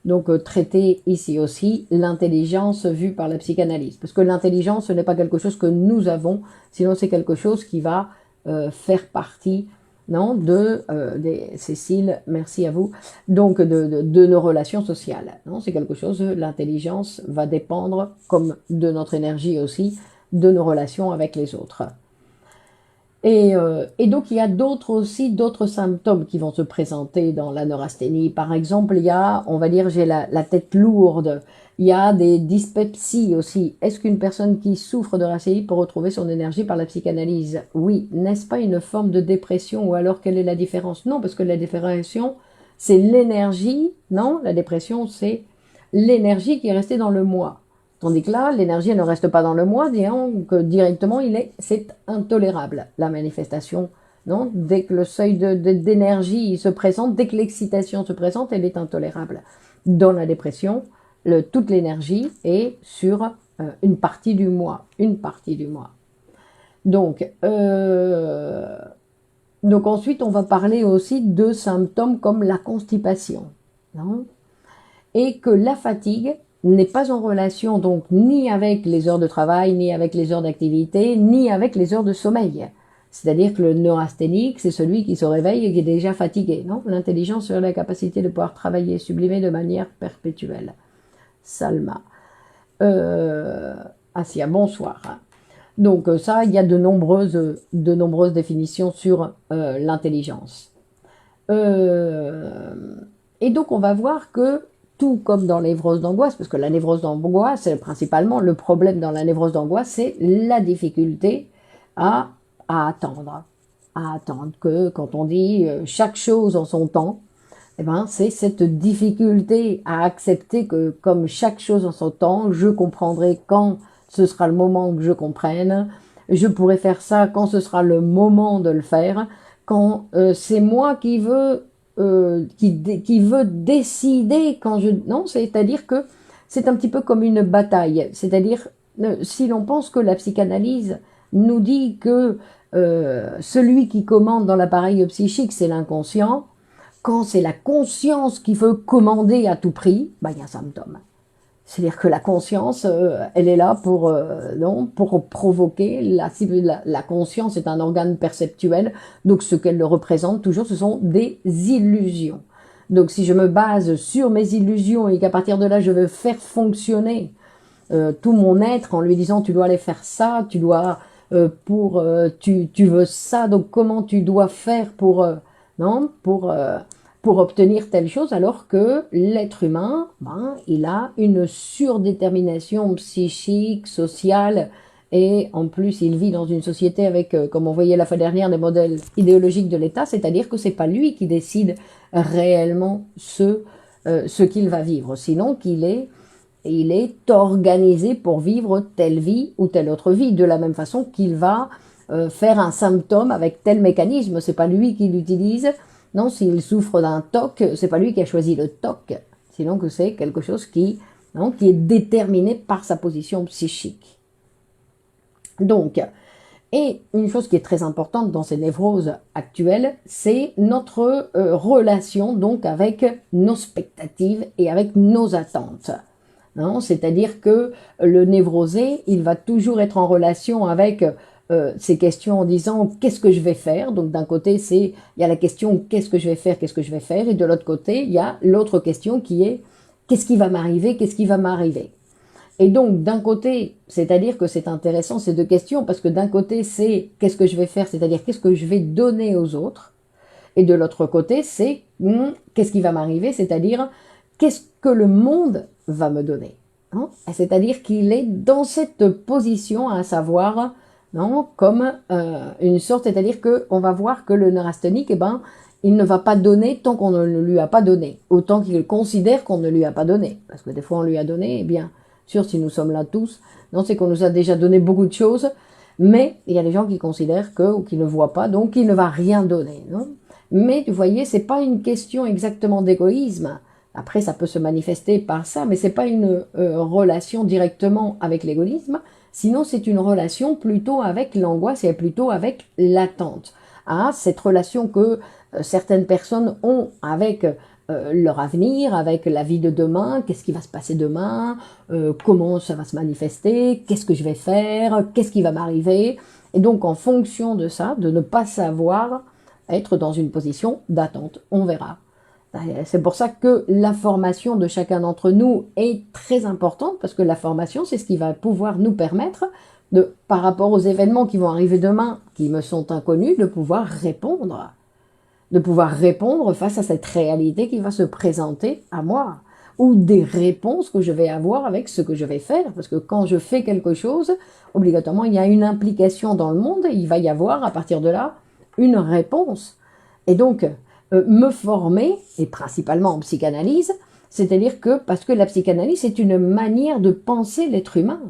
donc traiter ici aussi, l'intelligence vue par la psychanalyse. Parce que l'intelligence, ce n'est pas quelque chose que nous avons, sinon c'est quelque chose qui va faire partie, non, Cécile, merci à vous, donc de nos relations sociales. Non, c'est quelque chose, l'intelligence va dépendre, comme de notre énergie aussi, de nos relations avec les autres. Et donc, il y a d'autres symptômes qui vont se présenter dans la neurasthénie. Par exemple, il y a, on va dire, j'ai la tête lourde. Il y a des dyspepsies aussi. Est-ce qu'une personne qui souffre de racéie peut retrouver son énergie par la psychanalyse? Oui. N'est-ce pas une forme de dépression? Ou alors, quelle est la différence? Non, parce que la dépression, c'est l'énergie. Non, la dépression, c'est l'énergie qui est restée dans le moi. Tandis que là, l'énergie ne reste pas dans le moi, disons que directement, c'est intolérable, la manifestation. Non, dès que le seuil d'énergie se présente, dès que l'excitation se présente, elle est intolérable. Dans la dépression, toute l'énergie est sur une partie du moi. Une partie du moi. Donc ensuite, on va parler aussi de symptômes comme la constipation. Non, et que la fatigue n'est pas en relation donc ni avec les heures de travail, ni avec les heures d'activité, ni avec les heures de sommeil. C'est-à-dire que le neurasthénique, c'est celui qui se réveille et qui est déjà fatigué. Non, l'intelligence serait la capacité de pouvoir travailler, sublimer de manière perpétuelle. Salma. Assia, bonsoir. Donc ça, il y a de nombreuses définitions sur l'intelligence. Et donc on va voir que tout comme dans la névrose d'angoisse, parce que la névrose d'angoisse, c'est principalement le problème dans la névrose d'angoisse, c'est la difficulté à attendre. À attendre que quand on dit chaque chose en son temps, eh ben, c'est cette difficulté à accepter que comme chaque chose en son temps, je comprendrai quand ce sera le moment que je comprenne, je pourrai faire ça quand ce sera le moment de le faire, quand c'est moi qui veux qui veut décider quand je... Non, c'est-à-dire que c'est un petit peu comme une bataille. C'est-à-dire, si l'on pense que la psychanalyse nous dit que celui qui commande dans l'appareil psychique, c'est l'inconscient, quand c'est la conscience qui veut commander à tout prix, bah, il y a un symptôme. C'est-à-dire que la conscience, elle est là pour provoquer. La conscience est un organe perceptuel, donc ce qu'elle représente toujours, ce sont des illusions. Donc si je me base sur mes illusions et qu'à partir de là, je veux faire fonctionner tout mon être en lui disant tu dois aller faire ça, tu dois tu veux ça, donc comment tu dois faire pour obtenir telle chose, alors que l'être humain, ben, il a une surdétermination psychique, sociale, et en plus il vit dans une société avec, comme on voyait la fois dernière, des modèles idéologiques de l'État, c'est-à-dire que c'est pas lui qui décide réellement ce qu'il va vivre, sinon il est organisé pour vivre telle vie ou telle autre vie, de la même façon qu'il va faire un symptôme avec tel mécanisme, c'est pas lui qui l'utilise. Non, s'il souffre d'un TOC, c'est pas lui qui a choisi le TOC, sinon que c'est quelque chose qui est déterminé par sa position psychique. Donc, et une chose qui est très importante dans ces névroses actuelles, c'est notre relation donc avec nos expectatives et avec nos attentes. C'est-à-dire que le névrosé, il va toujours être en relation avec ces questions en disant qu'est-ce que je vais faire. Donc d'un côté, il y a la question qu'est-ce que je vais faire, et de l'autre côté, il y a l'autre question qui est qu'est-ce qui va m'arriver, Et donc d'un côté, c'est-à-dire que c'est intéressant ces deux questions, parce que d'un côté, c'est qu'est-ce que je vais faire, c'est-à-dire qu'est-ce que je vais donner aux autres, et de l'autre côté, c'est qu'est-ce qui va m'arriver, c'est-à-dire qu'est-ce que le monde va me donner. C'est-à-dire qu'il est dans cette position à savoir non, comme une sorte, c'est-à-dire qu'on va voir que le neurasthénique, eh ben, il ne va pas donner tant qu'on ne lui a pas donné, autant qu'il considère qu'on ne lui a pas donné. Parce que des fois on lui a donné, eh bien sûr si nous sommes là tous, non, c'est qu'on nous a déjà donné beaucoup de choses, mais il y a des gens qui considèrent que, ou qui ne voient pas, donc il ne va rien donner. Non, mais vous voyez, c'est pas une question exactement d'égoïsme. Après, ça peut se manifester par ça, mais c'est pas une relation directement avec l'égoïsme. Sinon, c'est une relation plutôt avec l'angoisse et plutôt avec l'attente. Ah, cette relation que certaines personnes ont avec leur avenir, avec la vie de demain, qu'est-ce qui va se passer demain, comment ça va se manifester, qu'est-ce que je vais faire, qu'est-ce qui va m'arriver. Et donc, en fonction de ça, de ne pas savoir être dans une position d'attente, on verra. C'est pour ça que la formation de chacun d'entre nous est très importante, parce que la formation, c'est ce qui va pouvoir nous permettre, de, par rapport aux événements qui vont arriver demain, qui me sont inconnus, de pouvoir répondre. De pouvoir répondre face à cette réalité qui va se présenter à moi. Ou des réponses que je vais avoir avec ce que je vais faire. Parce que quand je fais quelque chose, obligatoirement, il y a une implication dans le monde, et il va y avoir, à partir de là, une réponse. Et donc, me former, et principalement en psychanalyse, c'est-à-dire que, parce que la psychanalyse, c'est une manière de penser l'être humain.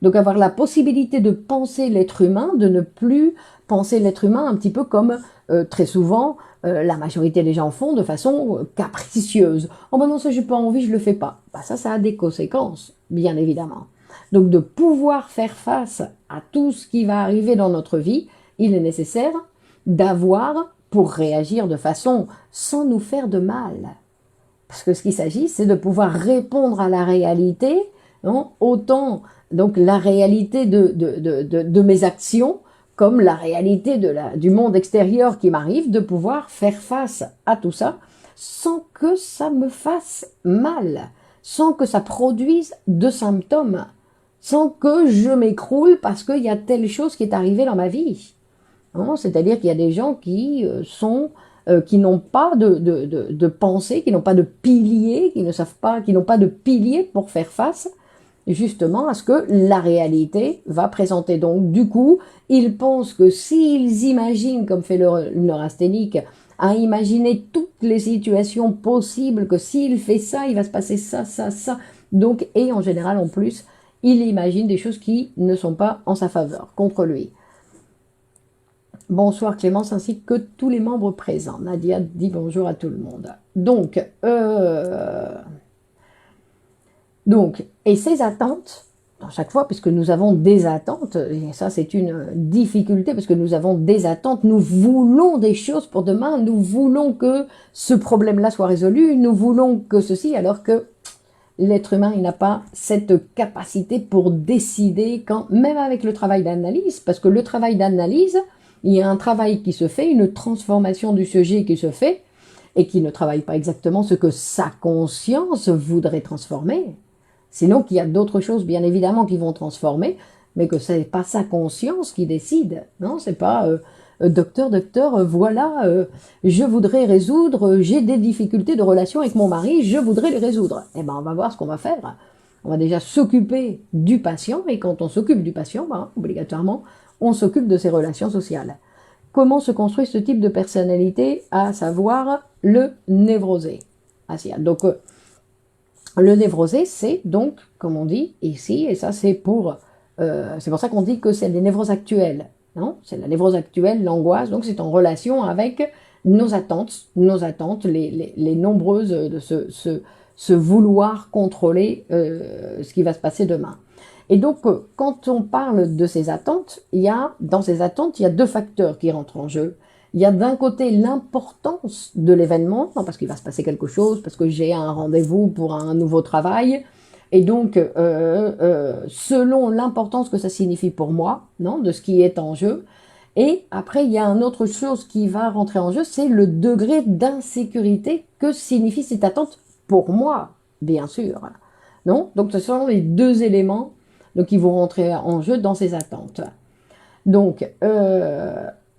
Donc avoir la possibilité de penser l'être humain, de ne plus penser l'être humain un petit peu comme très souvent la majorité des gens font de façon capricieuse. Oh ben non, ça j'ai pas envie, je le fais pas. Bah ça a des conséquences, bien évidemment. Donc de pouvoir faire face à tout ce qui va arriver dans notre vie, il est nécessaire d'avoir, pour réagir de façon sans nous faire de mal. Parce que ce qu'il s'agit, c'est de pouvoir répondre à la réalité, non, autant donc la réalité de mes actions, comme la réalité du monde extérieur qui m'arrive, de pouvoir faire face à tout ça sans que ça me fasse mal, sans que ça produise de symptômes, sans que je m'écroule parce qu'il y a telle chose qui est arrivée dans ma vie. C'est-à-dire qu'il y a des gens qui qui n'ont pas de pensée, qui n'ont pas de piliers, qui ne savent pas, qui n'ont pas de piliers pour faire face justement à ce que la réalité va présenter. Donc du coup, ils pensent que s'ils imaginent, comme fait le neurasthénique, à imaginer toutes les situations possibles, que s'il fait ça, il va se passer ça, ça, ça. Donc, et en général, en plus, il imagine des choses qui ne sont pas en sa faveur, contre lui. Bonsoir Clémence ainsi que tous les membres présents. Nadia dit bonjour à tout le monde. Donc, et ces attentes, à chaque fois, puisque nous avons des attentes, et ça c'est une difficulté, parce que nous avons des attentes, nous voulons des choses pour demain, nous voulons que ce problème-là soit résolu, nous voulons que ceci, alors que l'être humain, il n'a pas cette capacité pour décider, quand, même avec le travail d'analyse, parce que le travail d'analyse, il y a un travail qui se fait, une transformation du sujet qui se fait, et qui ne travaille pas exactement ce que sa conscience voudrait transformer. Sinon qu'il y a d'autres choses, bien évidemment, qui vont transformer, mais que ce n'est pas sa conscience qui décide. Non, c'est pas docteur, voilà, je voudrais résoudre, j'ai des difficultés de relation avec mon mari, je voudrais les résoudre. Eh ben, on va voir ce qu'on va faire. On va déjà s'occuper du patient, et quand on s'occupe du patient, ben, obligatoirement, on s'occupe de ses relations sociales. Comment se construit ce type de personnalité, à savoir le névrosé. Donc, le névrosé, c'est donc, comme on dit ici, et ça c'est pour ça qu'on dit que c'est des névroses actuelles. Non, c'est la névrose actuelle, l'angoisse, donc c'est en relation avec nos attentes, les nombreuses de ce vouloir contrôler ce qui va se passer demain. Et donc, quand on parle de ces attentes, dans ces attentes, il y a deux facteurs qui rentrent en jeu. Il y a d'un côté l'importance de l'événement, parce qu'il va se passer quelque chose, parce que j'ai un rendez-vous pour un nouveau travail, et donc selon l'importance que ça signifie pour moi, non, de ce qui est en jeu. Et après, il y a une autre chose qui va rentrer en jeu, c'est le degré d'insécurité que signifie cette attente pour moi, bien sûr. Non, donc ce sont les deux éléments qui vont rentrer en jeu dans ces attentes. Donc,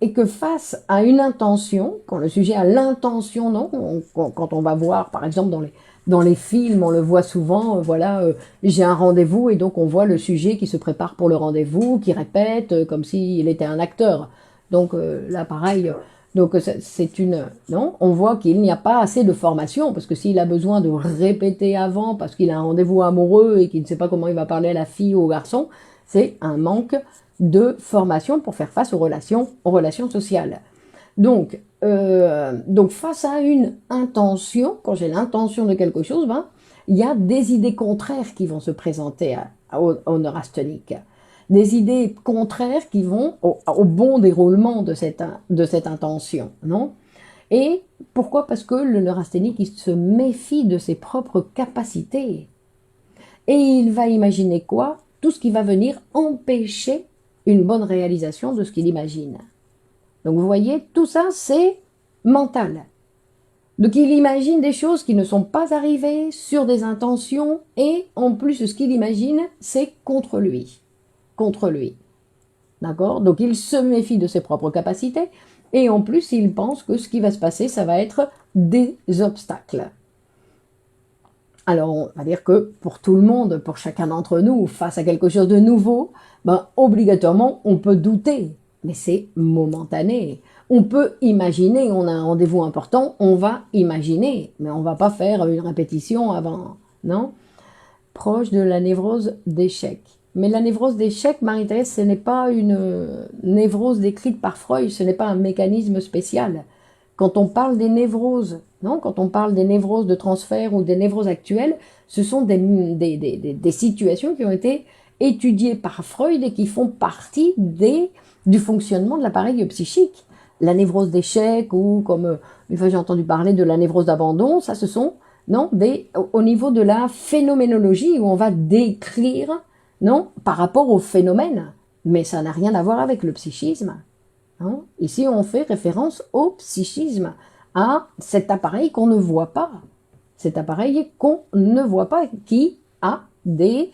et que face à une intention, quand le sujet a l'intention, non, quand on va voir, par exemple, Dans les films, on le voit souvent, voilà, j'ai un rendez-vous et donc on voit le sujet qui se prépare pour le rendez-vous, qui répète comme s'il était un acteur. Donc là, pareil, donc c'est une... Non, on voit qu'il n'y a pas assez de formation, parce que s'il a besoin de répéter avant, parce qu'il a un rendez-vous amoureux et qu'il ne sait pas comment il va parler à la fille ou au garçon, c'est un manque de formation pour faire face aux relations sociales. Donc face à une intention, quand j'ai l'intention de quelque chose, ben, il y a des idées contraires qui vont se présenter au neurasthénique. Des idées contraires qui vont au bon déroulement de cette intention, non? Et pourquoi? Parce que le neurasthénique, il se méfie de ses propres capacités. Et il va imaginer quoi? Tout ce qui va venir empêcher une bonne réalisation de ce qu'il imagine. Donc vous voyez, tout ça, c'est mental. Donc il imagine des choses qui ne sont pas arrivées sur des intentions et en plus ce qu'il imagine, c'est contre lui. Contre lui. D'accord? Donc il se méfie de ses propres capacités et en plus il pense que ce qui va se passer, ça va être des obstacles. Alors on va dire que pour tout le monde, pour chacun d'entre nous, face à quelque chose de nouveau, ben, obligatoirement on peut douter, mais c'est momentané. On peut imaginer, on a un rendez-vous important, on va imaginer, mais on va pas faire une répétition avant, non? Proche de la névrose d'échec. Mais la névrose d'échec, Marie-Thérèse, ce n'est pas une névrose décrite par Freud, ce n'est pas un mécanisme spécial. Quand on parle des névroses, non, quand on parle des névroses de transfert ou des névroses actuelles, ce sont des situations qui ont été étudiées par Freud et qui font partie du fonctionnement de l'appareil psychique. La névrose d'échec ou comme une fois j'ai entendu parler de la névrose d'abandon, ça ce sont non au niveau de la phénoménologie où on va décrire non par rapport au phénomène, mais ça n'a rien à voir avec le psychisme. Hein. Ici on fait référence au psychisme, à cet appareil qu'on ne voit pas, cet appareil qu'on ne voit pas, qui a des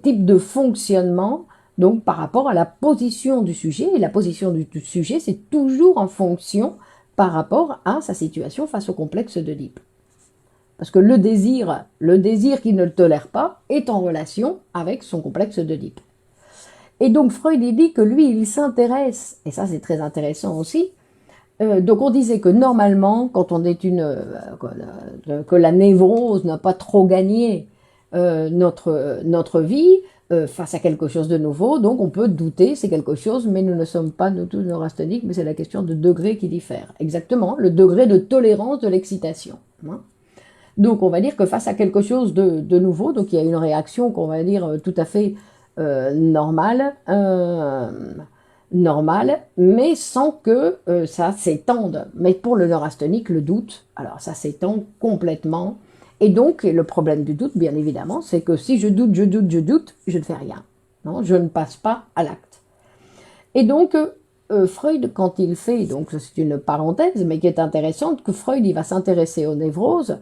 types de fonctionnement. Donc par rapport à la position du sujet, et la position du sujet, c'est toujours en fonction par rapport à sa situation face au complexe d'Oedipe. Parce que le désir qui ne le tolère pas, est en relation avec son complexe d'Oedipe. Et donc Freud dit que lui, il s'intéresse, et ça c'est très intéressant aussi, donc on disait que normalement, quand on est que la névrose n'a pas trop gagné notre vie, face à quelque chose de nouveau, donc on peut douter, c'est quelque chose, mais nous ne sommes pas nous tous neurasthéniques, mais c'est la question de degré qui diffère. Exactement, le degré de tolérance de l'excitation. Hein. Donc on va dire que face à quelque chose de nouveau, donc il y a une réaction qu'on va dire tout à fait normale, mais sans que ça s'étende. Mais pour le neurasthénique, le doute, alors ça s'étend complètement. Et donc, le problème du doute, bien évidemment, c'est que si je doute, je ne fais rien. Non, je ne passe pas à l'acte. Et donc, Freud, quand il fait, donc c'est une parenthèse, mais qui est intéressante, que Freud, il va s'intéresser aux névroses,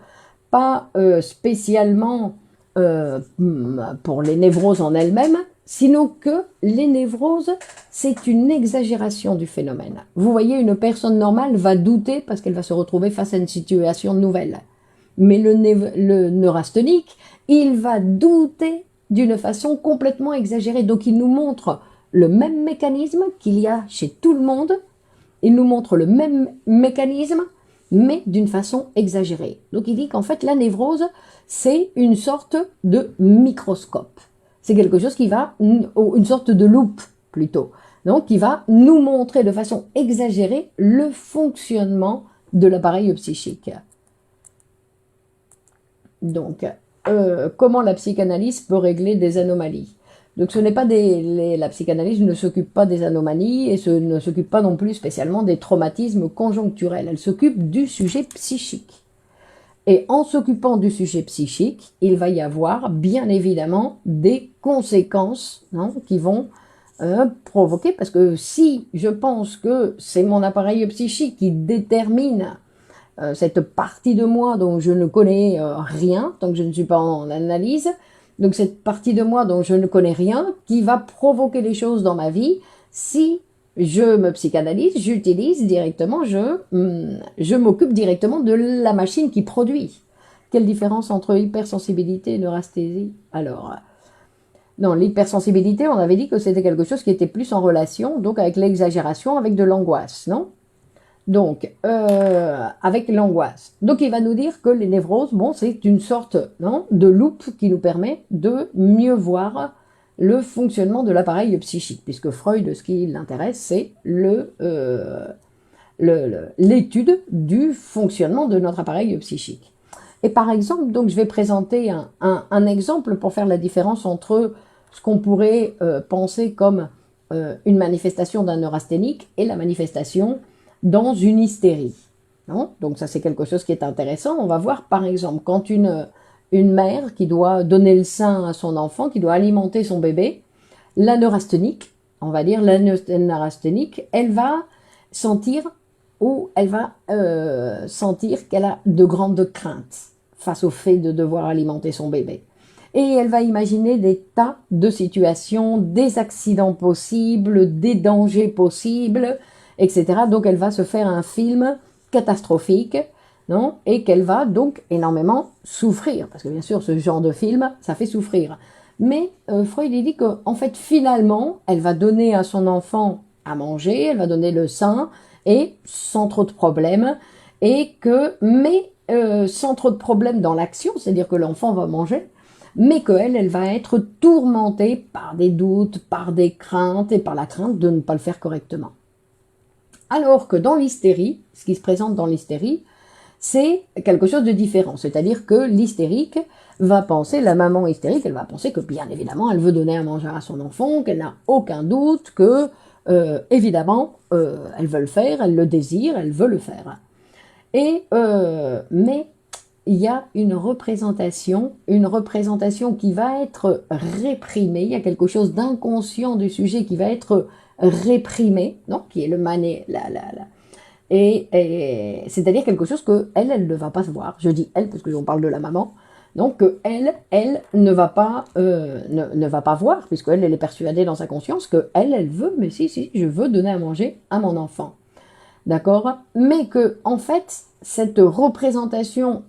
pas spécialement pour les névroses en elles-mêmes, sinon que les névroses, c'est une exagération du phénomène. Vous voyez, une personne normale va douter parce qu'elle va se retrouver face à une situation nouvelle. Mais le neurasthénique, il va douter d'une façon complètement exagérée. Donc il nous montre le même mécanisme qu'il y a chez tout le monde. Il nous montre le même mécanisme, mais d'une façon exagérée. Donc il dit qu'en fait la névrose, c'est une sorte de microscope. C'est quelque chose qui va, une sorte de loupe plutôt, donc qui va nous montrer de façon exagérée le fonctionnement de l'appareil psychique. Donc, comment la psychanalyse peut régler des anomalies? Donc ce n'est pas la psychanalyse ne s'occupe pas des anomalies et ne s'occupe pas non plus spécialement des traumatismes conjoncturels. Elle s'occupe du sujet psychique. Et en s'occupant du sujet psychique, il va y avoir bien évidemment des conséquences qui vont provoquer, parce que si je pense que c'est mon appareil psychique qui détermine cette partie de moi dont je ne connais rien, tant que je ne suis pas en analyse, donc cette partie de moi dont je ne connais rien, qui va provoquer les choses dans ma vie, si je me psychanalyse, j'utilise directement, je m'occupe directement de la machine qui produit Quelle différence entre hypersensibilité et neurasthésie? Alors, non, l'hypersensibilité, on avait dit que c'était quelque chose qui était plus en relation, donc avec l'exagération, avec de l'angoisse, non? Donc, avec l'angoisse. Donc, il va nous dire que les névroses, bon, c'est une sorte, non, de loupe qui nous permet de mieux voir le fonctionnement de l'appareil psychique, puisque Freud, ce qui l'intéresse, c'est l'étude du fonctionnement de notre appareil psychique. Et par exemple, donc, je vais présenter un exemple pour faire la différence entre ce qu'on pourrait penser comme une manifestation d'un neurasthénique et la manifestation dans une hystérie. Non? Donc ça, c'est quelque chose qui est intéressant. On va voir, par exemple, quand une mère qui doit donner le sein à son enfant, qui doit alimenter son bébé, la neurasthénique, on va dire la neurasthénique, elle va sentir sentir qu'elle a de grandes craintes face au fait de devoir alimenter son bébé. Et elle va imaginer des tas de situations, des accidents possibles, des dangers possibles, etc. Donc elle va se faire un film catastrophique, non? Et qu'elle va donc énormément souffrir, parce que bien sûr ce genre de film, ça fait souffrir. Mais Freud dit qu'en fait finalement, elle va donner à son enfant à manger, elle va donner le sein, et sans trop de problèmes, mais sans trop de problèmes dans l'action, c'est-à-dire que l'enfant va manger, mais qu'elle, elle va être tourmentée par des doutes, par des craintes et par la crainte de ne pas le faire correctement. Alors que dans l'hystérie, ce qui se présente dans l'hystérie, c'est quelque chose de différent. C'est-à-dire que l'hystérique va penser, la maman hystérique, elle va penser que bien évidemment, elle veut donner à manger à son enfant, qu'elle n'a aucun doute que, évidemment, elle veut le faire, elle le désire, elle veut le faire. Mais il y a une représentation qui va être réprimée, il y a quelque chose d'inconscient du sujet qui va être réprimé, non, qui est le mané, et c'est-à-dire quelque chose que elle ne va pas se voir. Je dis elle parce que on parle de la maman. Donc elle ne va pas voir, puisque elle est persuadée dans sa conscience que elle veut, mais si, je veux donner à manger à mon enfant. D'accord? Mais que, en fait, cette représentation,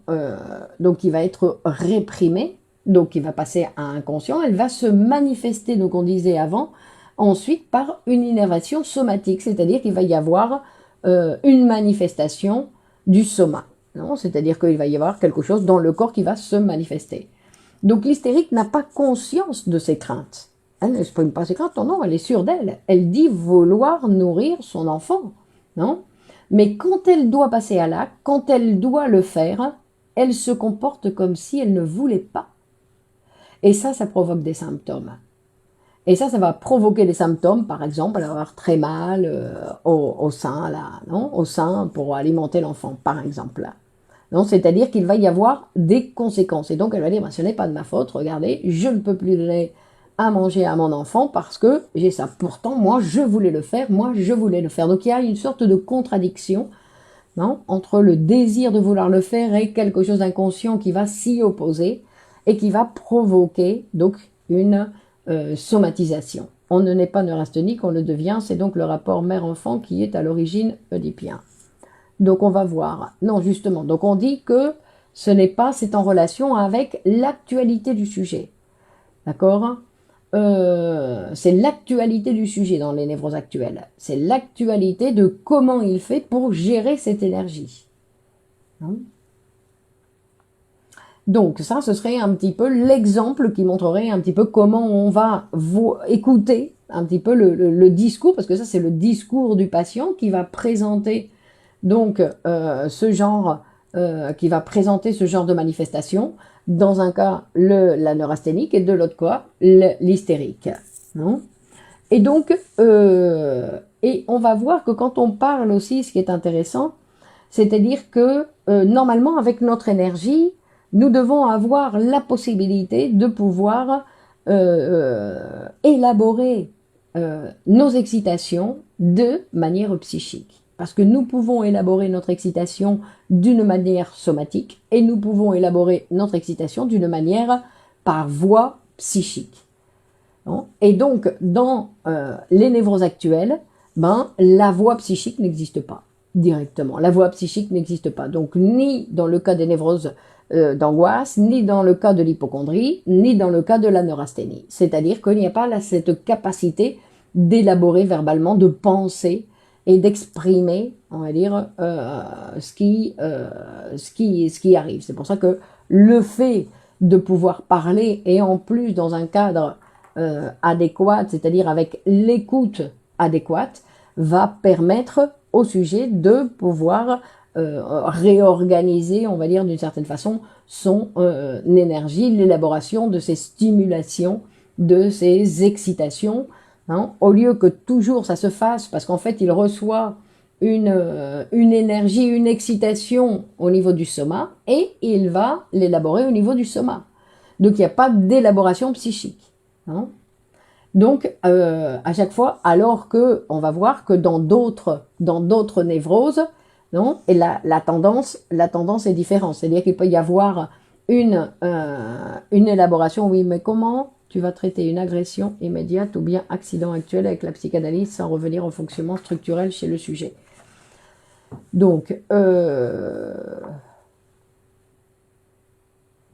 donc qui va être réprimée, donc qui va passer à inconscient, elle va se manifester, donc on disait avant, ensuite par une innervation somatique, c'est-à-dire qu'il va y avoir une manifestation du soma. C'est-à-dire qu'il va y avoir quelque chose dans le corps qui va se manifester. Donc l'hystérique n'a pas conscience de ses craintes. Elle n'exprime pas ses craintes, non, elle est sûre d'elle. Elle dit vouloir nourrir son enfant. Non? Mais quand elle doit passer à l'acte, quand elle doit le faire, elle se comporte comme si elle ne voulait pas. Et ça provoque des symptômes. Et ça va provoquer des symptômes, par exemple, elle va avoir très mal au sein, là, non? Au sein pour alimenter l'enfant, par exemple. Non? C'est-à-dire qu'il va y avoir des conséquences. Et donc elle va dire, ce n'est pas de ma faute, regardez, je ne peux plus donner à manger à mon enfant parce que j'ai ça. Pourtant, moi, je voulais le faire, Donc il y a une sorte de contradiction, non, entre le désir de vouloir le faire et quelque chose d'inconscient qui va s'y opposer et qui va provoquer donc une somatisation. On ne naît pas neurasthénique, on le devient, c'est donc le rapport mère-enfant qui est à l'origine oedipien. Donc on va voir, non justement, donc on dit que ce n'est pas, c'est en relation avec l'actualité du sujet, d'accord? C'est l'actualité du sujet dans les névroses actuelles, c'est l'actualité de comment il fait pour gérer cette énergie. Non? Donc ça, ce serait un petit peu l'exemple qui montrerait un petit peu comment on va écouter un petit peu le discours, parce que ça c'est le discours du patient qui va présenter donc ce genre de manifestation. Dans un cas, la neurasthénique et de l'autre cas, l'hystérique. Et donc, et on va voir que quand on parle aussi, ce qui est intéressant, c'est-à-dire que normalement avec notre énergie, nous devons avoir la possibilité de pouvoir élaborer nos excitations de manière psychique. Parce que nous pouvons élaborer notre excitation d'une manière somatique et nous pouvons élaborer notre excitation d'une manière par voie psychique. Et donc, dans les névroses actuelles, la voie psychique n'existe pas directement. La voie psychique n'existe pas. Donc, ni dans le cas des névroses d'angoisse, ni dans le cas de l'hypocondrie, ni dans le cas de la neurasthénie. C'est-à-dire qu'il n'y a pas là cette capacité d'élaborer verbalement, de penser et d'exprimer, on va dire, ce qui arrive. C'est pour ça que le fait de pouvoir parler, et en plus dans un cadre adéquat, c'est-à-dire avec l'écoute adéquate, va permettre au sujet de pouvoir réorganiser, on va dire d'une certaine façon, son énergie, l'élaboration de ses stimulations, de ses excitations, hein, au lieu que toujours ça se fasse, parce qu'en fait il reçoit une énergie, une excitation au niveau du soma, et il va l'élaborer au niveau du soma. Donc il n'y a pas d'élaboration psychique. Hein. Donc à chaque fois, alors que on va voir que dans d'autres névroses, non, et la tendance est différente. C'est-à-dire qu'il peut y avoir une élaboration. Oui, mais comment tu vas traiter une agression immédiate ou bien accident actuel avec la psychanalyse sans revenir au fonctionnement structurel chez le sujet? Donc,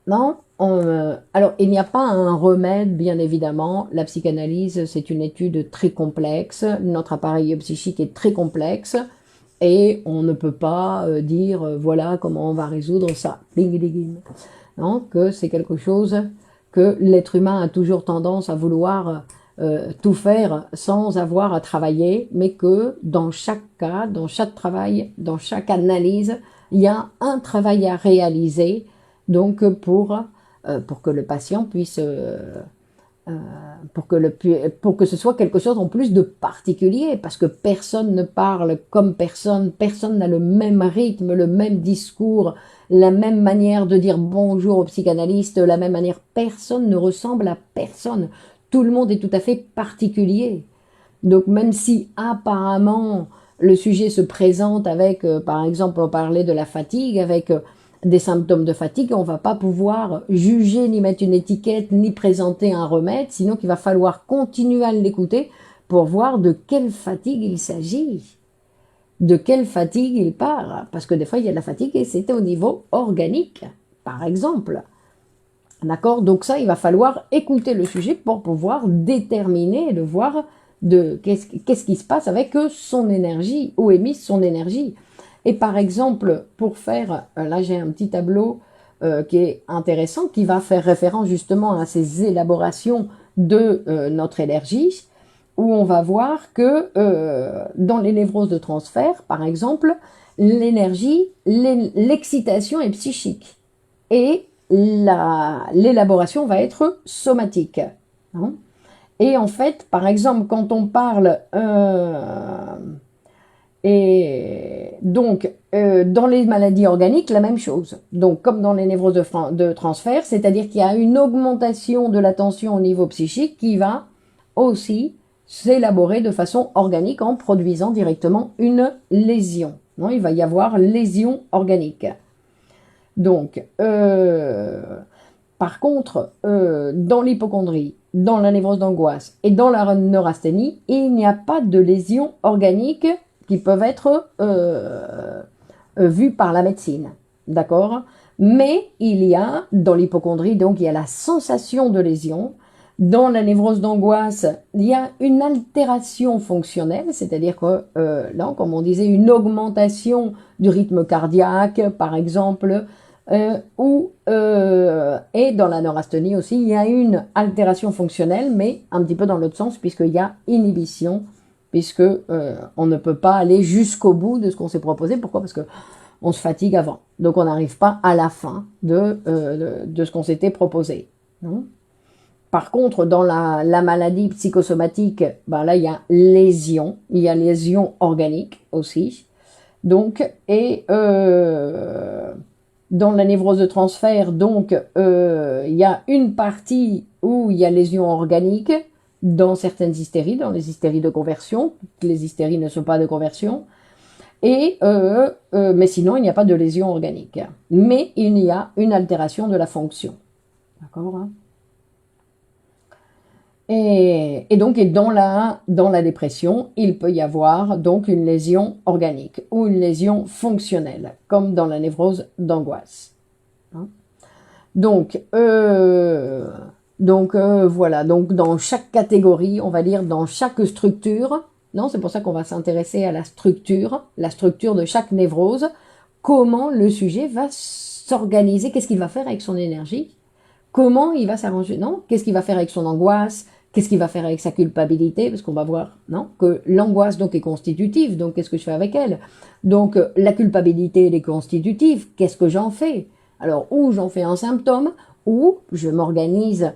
non, alors il n'y a pas un remède, bien évidemment. La psychanalyse, c'est une étude très complexe. Notre appareil psychique est très complexe. Et on ne peut pas dire, voilà comment on va résoudre ça. Non, que c'est quelque chose que l'être humain a toujours tendance à vouloir tout faire sans avoir à travailler, mais que dans chaque cas, dans chaque travail, dans chaque analyse, il y a un travail à réaliser, donc pour que le patient puisse pour que ce soit quelque chose en plus de particulier, parce que personne ne parle comme personne, personne n'a le même rythme, le même discours, la même manière de dire bonjour au psychanalyste, la même manière, personne ne ressemble à personne. Tout le monde est tout à fait particulier. Donc même si apparemment le sujet se présente avec, par exemple, on parlait de la fatigue, avec des symptômes de fatigue, on va pas pouvoir juger, ni mettre une étiquette, ni présenter un remède, sinon qu'il va falloir continuer à l'écouter pour voir de quelle fatigue il s'agit, de quelle fatigue il parle, parce que des fois il y a de la fatigue et c'était au niveau organique, par exemple. D'accord? Donc ça, il va falloir écouter le sujet pour pouvoir déterminer, de voir qu'est-ce qui se passe avec son énergie, où est mise son énergie. Et par exemple, pour faire, là j'ai un petit tableau qui est intéressant, qui va faire référence justement à ces élaborations de notre énergie, où on va voir que dans les névroses de transfert, par exemple, l'énergie, l'excitation est psychique. Et l'élaboration va être somatique. Hein. Et en fait, par exemple, quand on parle et donc dans les maladies organiques, la même chose. Donc comme dans les névroses de transfert, c'est-à-dire qu'il y a une augmentation de la tension au niveau psychique qui va aussi s'élaborer de façon organique en produisant directement une lésion. Non, il va y avoir lésion organique. Donc, par contre, dans l'hypocondrie, dans la névrose d'angoisse et dans la neurasthénie, il n'y a pas de lésions organiques qui peuvent être vues par la médecine. D'accord? Mais il y a, dans l'hypocondrie, donc il y a la sensation de lésion. Dans la névrose d'angoisse, il y a une altération fonctionnelle, c'est-à-dire que, là, comme on disait, une augmentation du rythme cardiaque, par exemple, et dans la neurasthénie aussi, il y a une altération fonctionnelle, mais un petit peu dans l'autre sens, puisqu'il y a inhibition, puisque on ne peut pas aller jusqu'au bout de ce qu'on s'est proposé. Pourquoi? Parce que on se fatigue avant. Donc on n'arrive pas à la fin de ce qu'on s'était proposé. Non. Par contre, dans la maladie psychosomatique, ben là, il y a lésion. Il y a lésion organique aussi. Donc, et dans la névrose de transfert, donc, il y a une partie où il y a lésion organique dans certaines hystéries, dans les hystéries de conversion. Les hystéries ne sont pas de conversion. Et, mais sinon, il n'y a pas de lésion organique. Mais il y a une altération de la fonction. D'accord, hein? Et donc, dans la dépression, il peut y avoir donc une lésion organique ou une lésion fonctionnelle, comme dans la névrose d'angoisse. Hein. Donc, voilà, donc dans chaque catégorie, on va dire dans chaque structure, non, c'est pour ça qu'on va s'intéresser à la structure de chaque névrose, comment le sujet va s'organiser, qu'est-ce qu'il va faire avec son énergie, comment il va s'arranger, non, qu'est-ce qu'il va faire avec son angoisse, qu'est-ce qu'il va faire avec sa culpabilité, parce qu'on va voir, non, que l'angoisse donc est constitutive, donc qu'est-ce que je fais avec elle? Donc la culpabilité elle est constitutive, qu'est-ce que j'en fais? Alors ou j'en fais un symptôme, ou je m'organise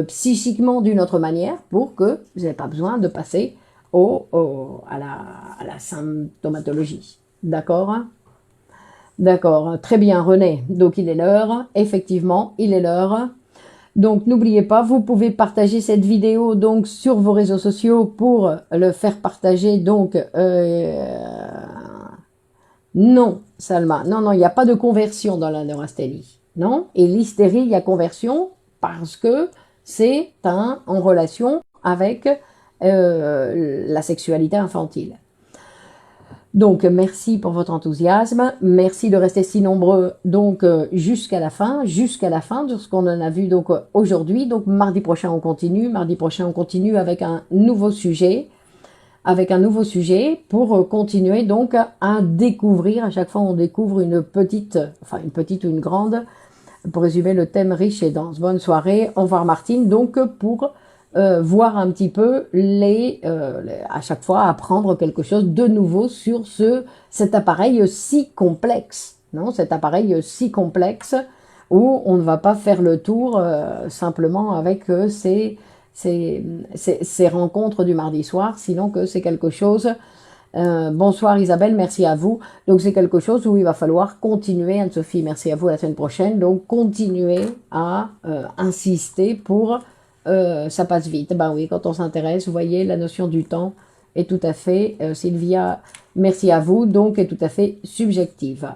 psychiquement d'une autre manière pour que je n'ai pas besoin de passer à la symptomatologie. D'accord? D'accord, très bien René. Donc il est l'heure, effectivement, il est l'heure. Donc n'oubliez pas, vous pouvez partager cette vidéo donc sur vos réseaux sociaux pour le faire partager. Donc non, Salma, non, non, il n'y a pas de conversion dans la neurasthénie. Non, et l'hystérie, il y a conversion parce que c'est en relation avec la sexualité infantile. Donc merci pour votre enthousiasme, merci de rester si nombreux donc jusqu'à la fin de ce qu'on en a vu donc aujourd'hui. Donc mardi prochain on continue avec un nouveau sujet, pour continuer donc à découvrir. À chaque fois on découvre une petite ou une grande, pour résumer le thème riche et dense. Bonne soirée, au revoir Martine. Donc pour voir un petit peu à chaque fois apprendre quelque chose de nouveau sur cet appareil si complexe, non, cet appareil si complexe où on ne va pas faire le tour simplement avec ces rencontres du mardi soir, sinon que c'est quelque chose. Bonsoir Isabelle, merci à vous. Donc c'est quelque chose où il va falloir continuer, Anne-Sophie, merci à vous, à la semaine prochaine. Donc continuer à insister pour ça passe vite. Ben oui, quand on s'intéresse, vous voyez, la notion du temps est tout à fait, Sylvia, merci à vous, donc est tout à fait subjective.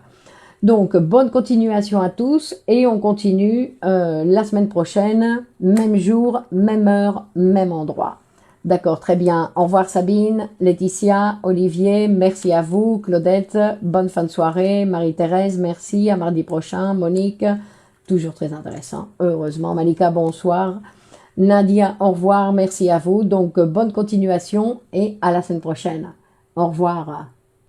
Donc bonne continuation à tous et on continue la semaine prochaine, même jour, même heure, même endroit. D'accord, très bien. Au revoir Sabine, Laetitia, Olivier, merci à vous, Claudette, bonne fin de soirée, Marie-Thérèse, merci, à mardi prochain, Monique, toujours très intéressant, heureusement, Malika, bonsoir, Nadia, au revoir, merci à vous, donc bonne continuation et à la semaine prochaine. Au revoir.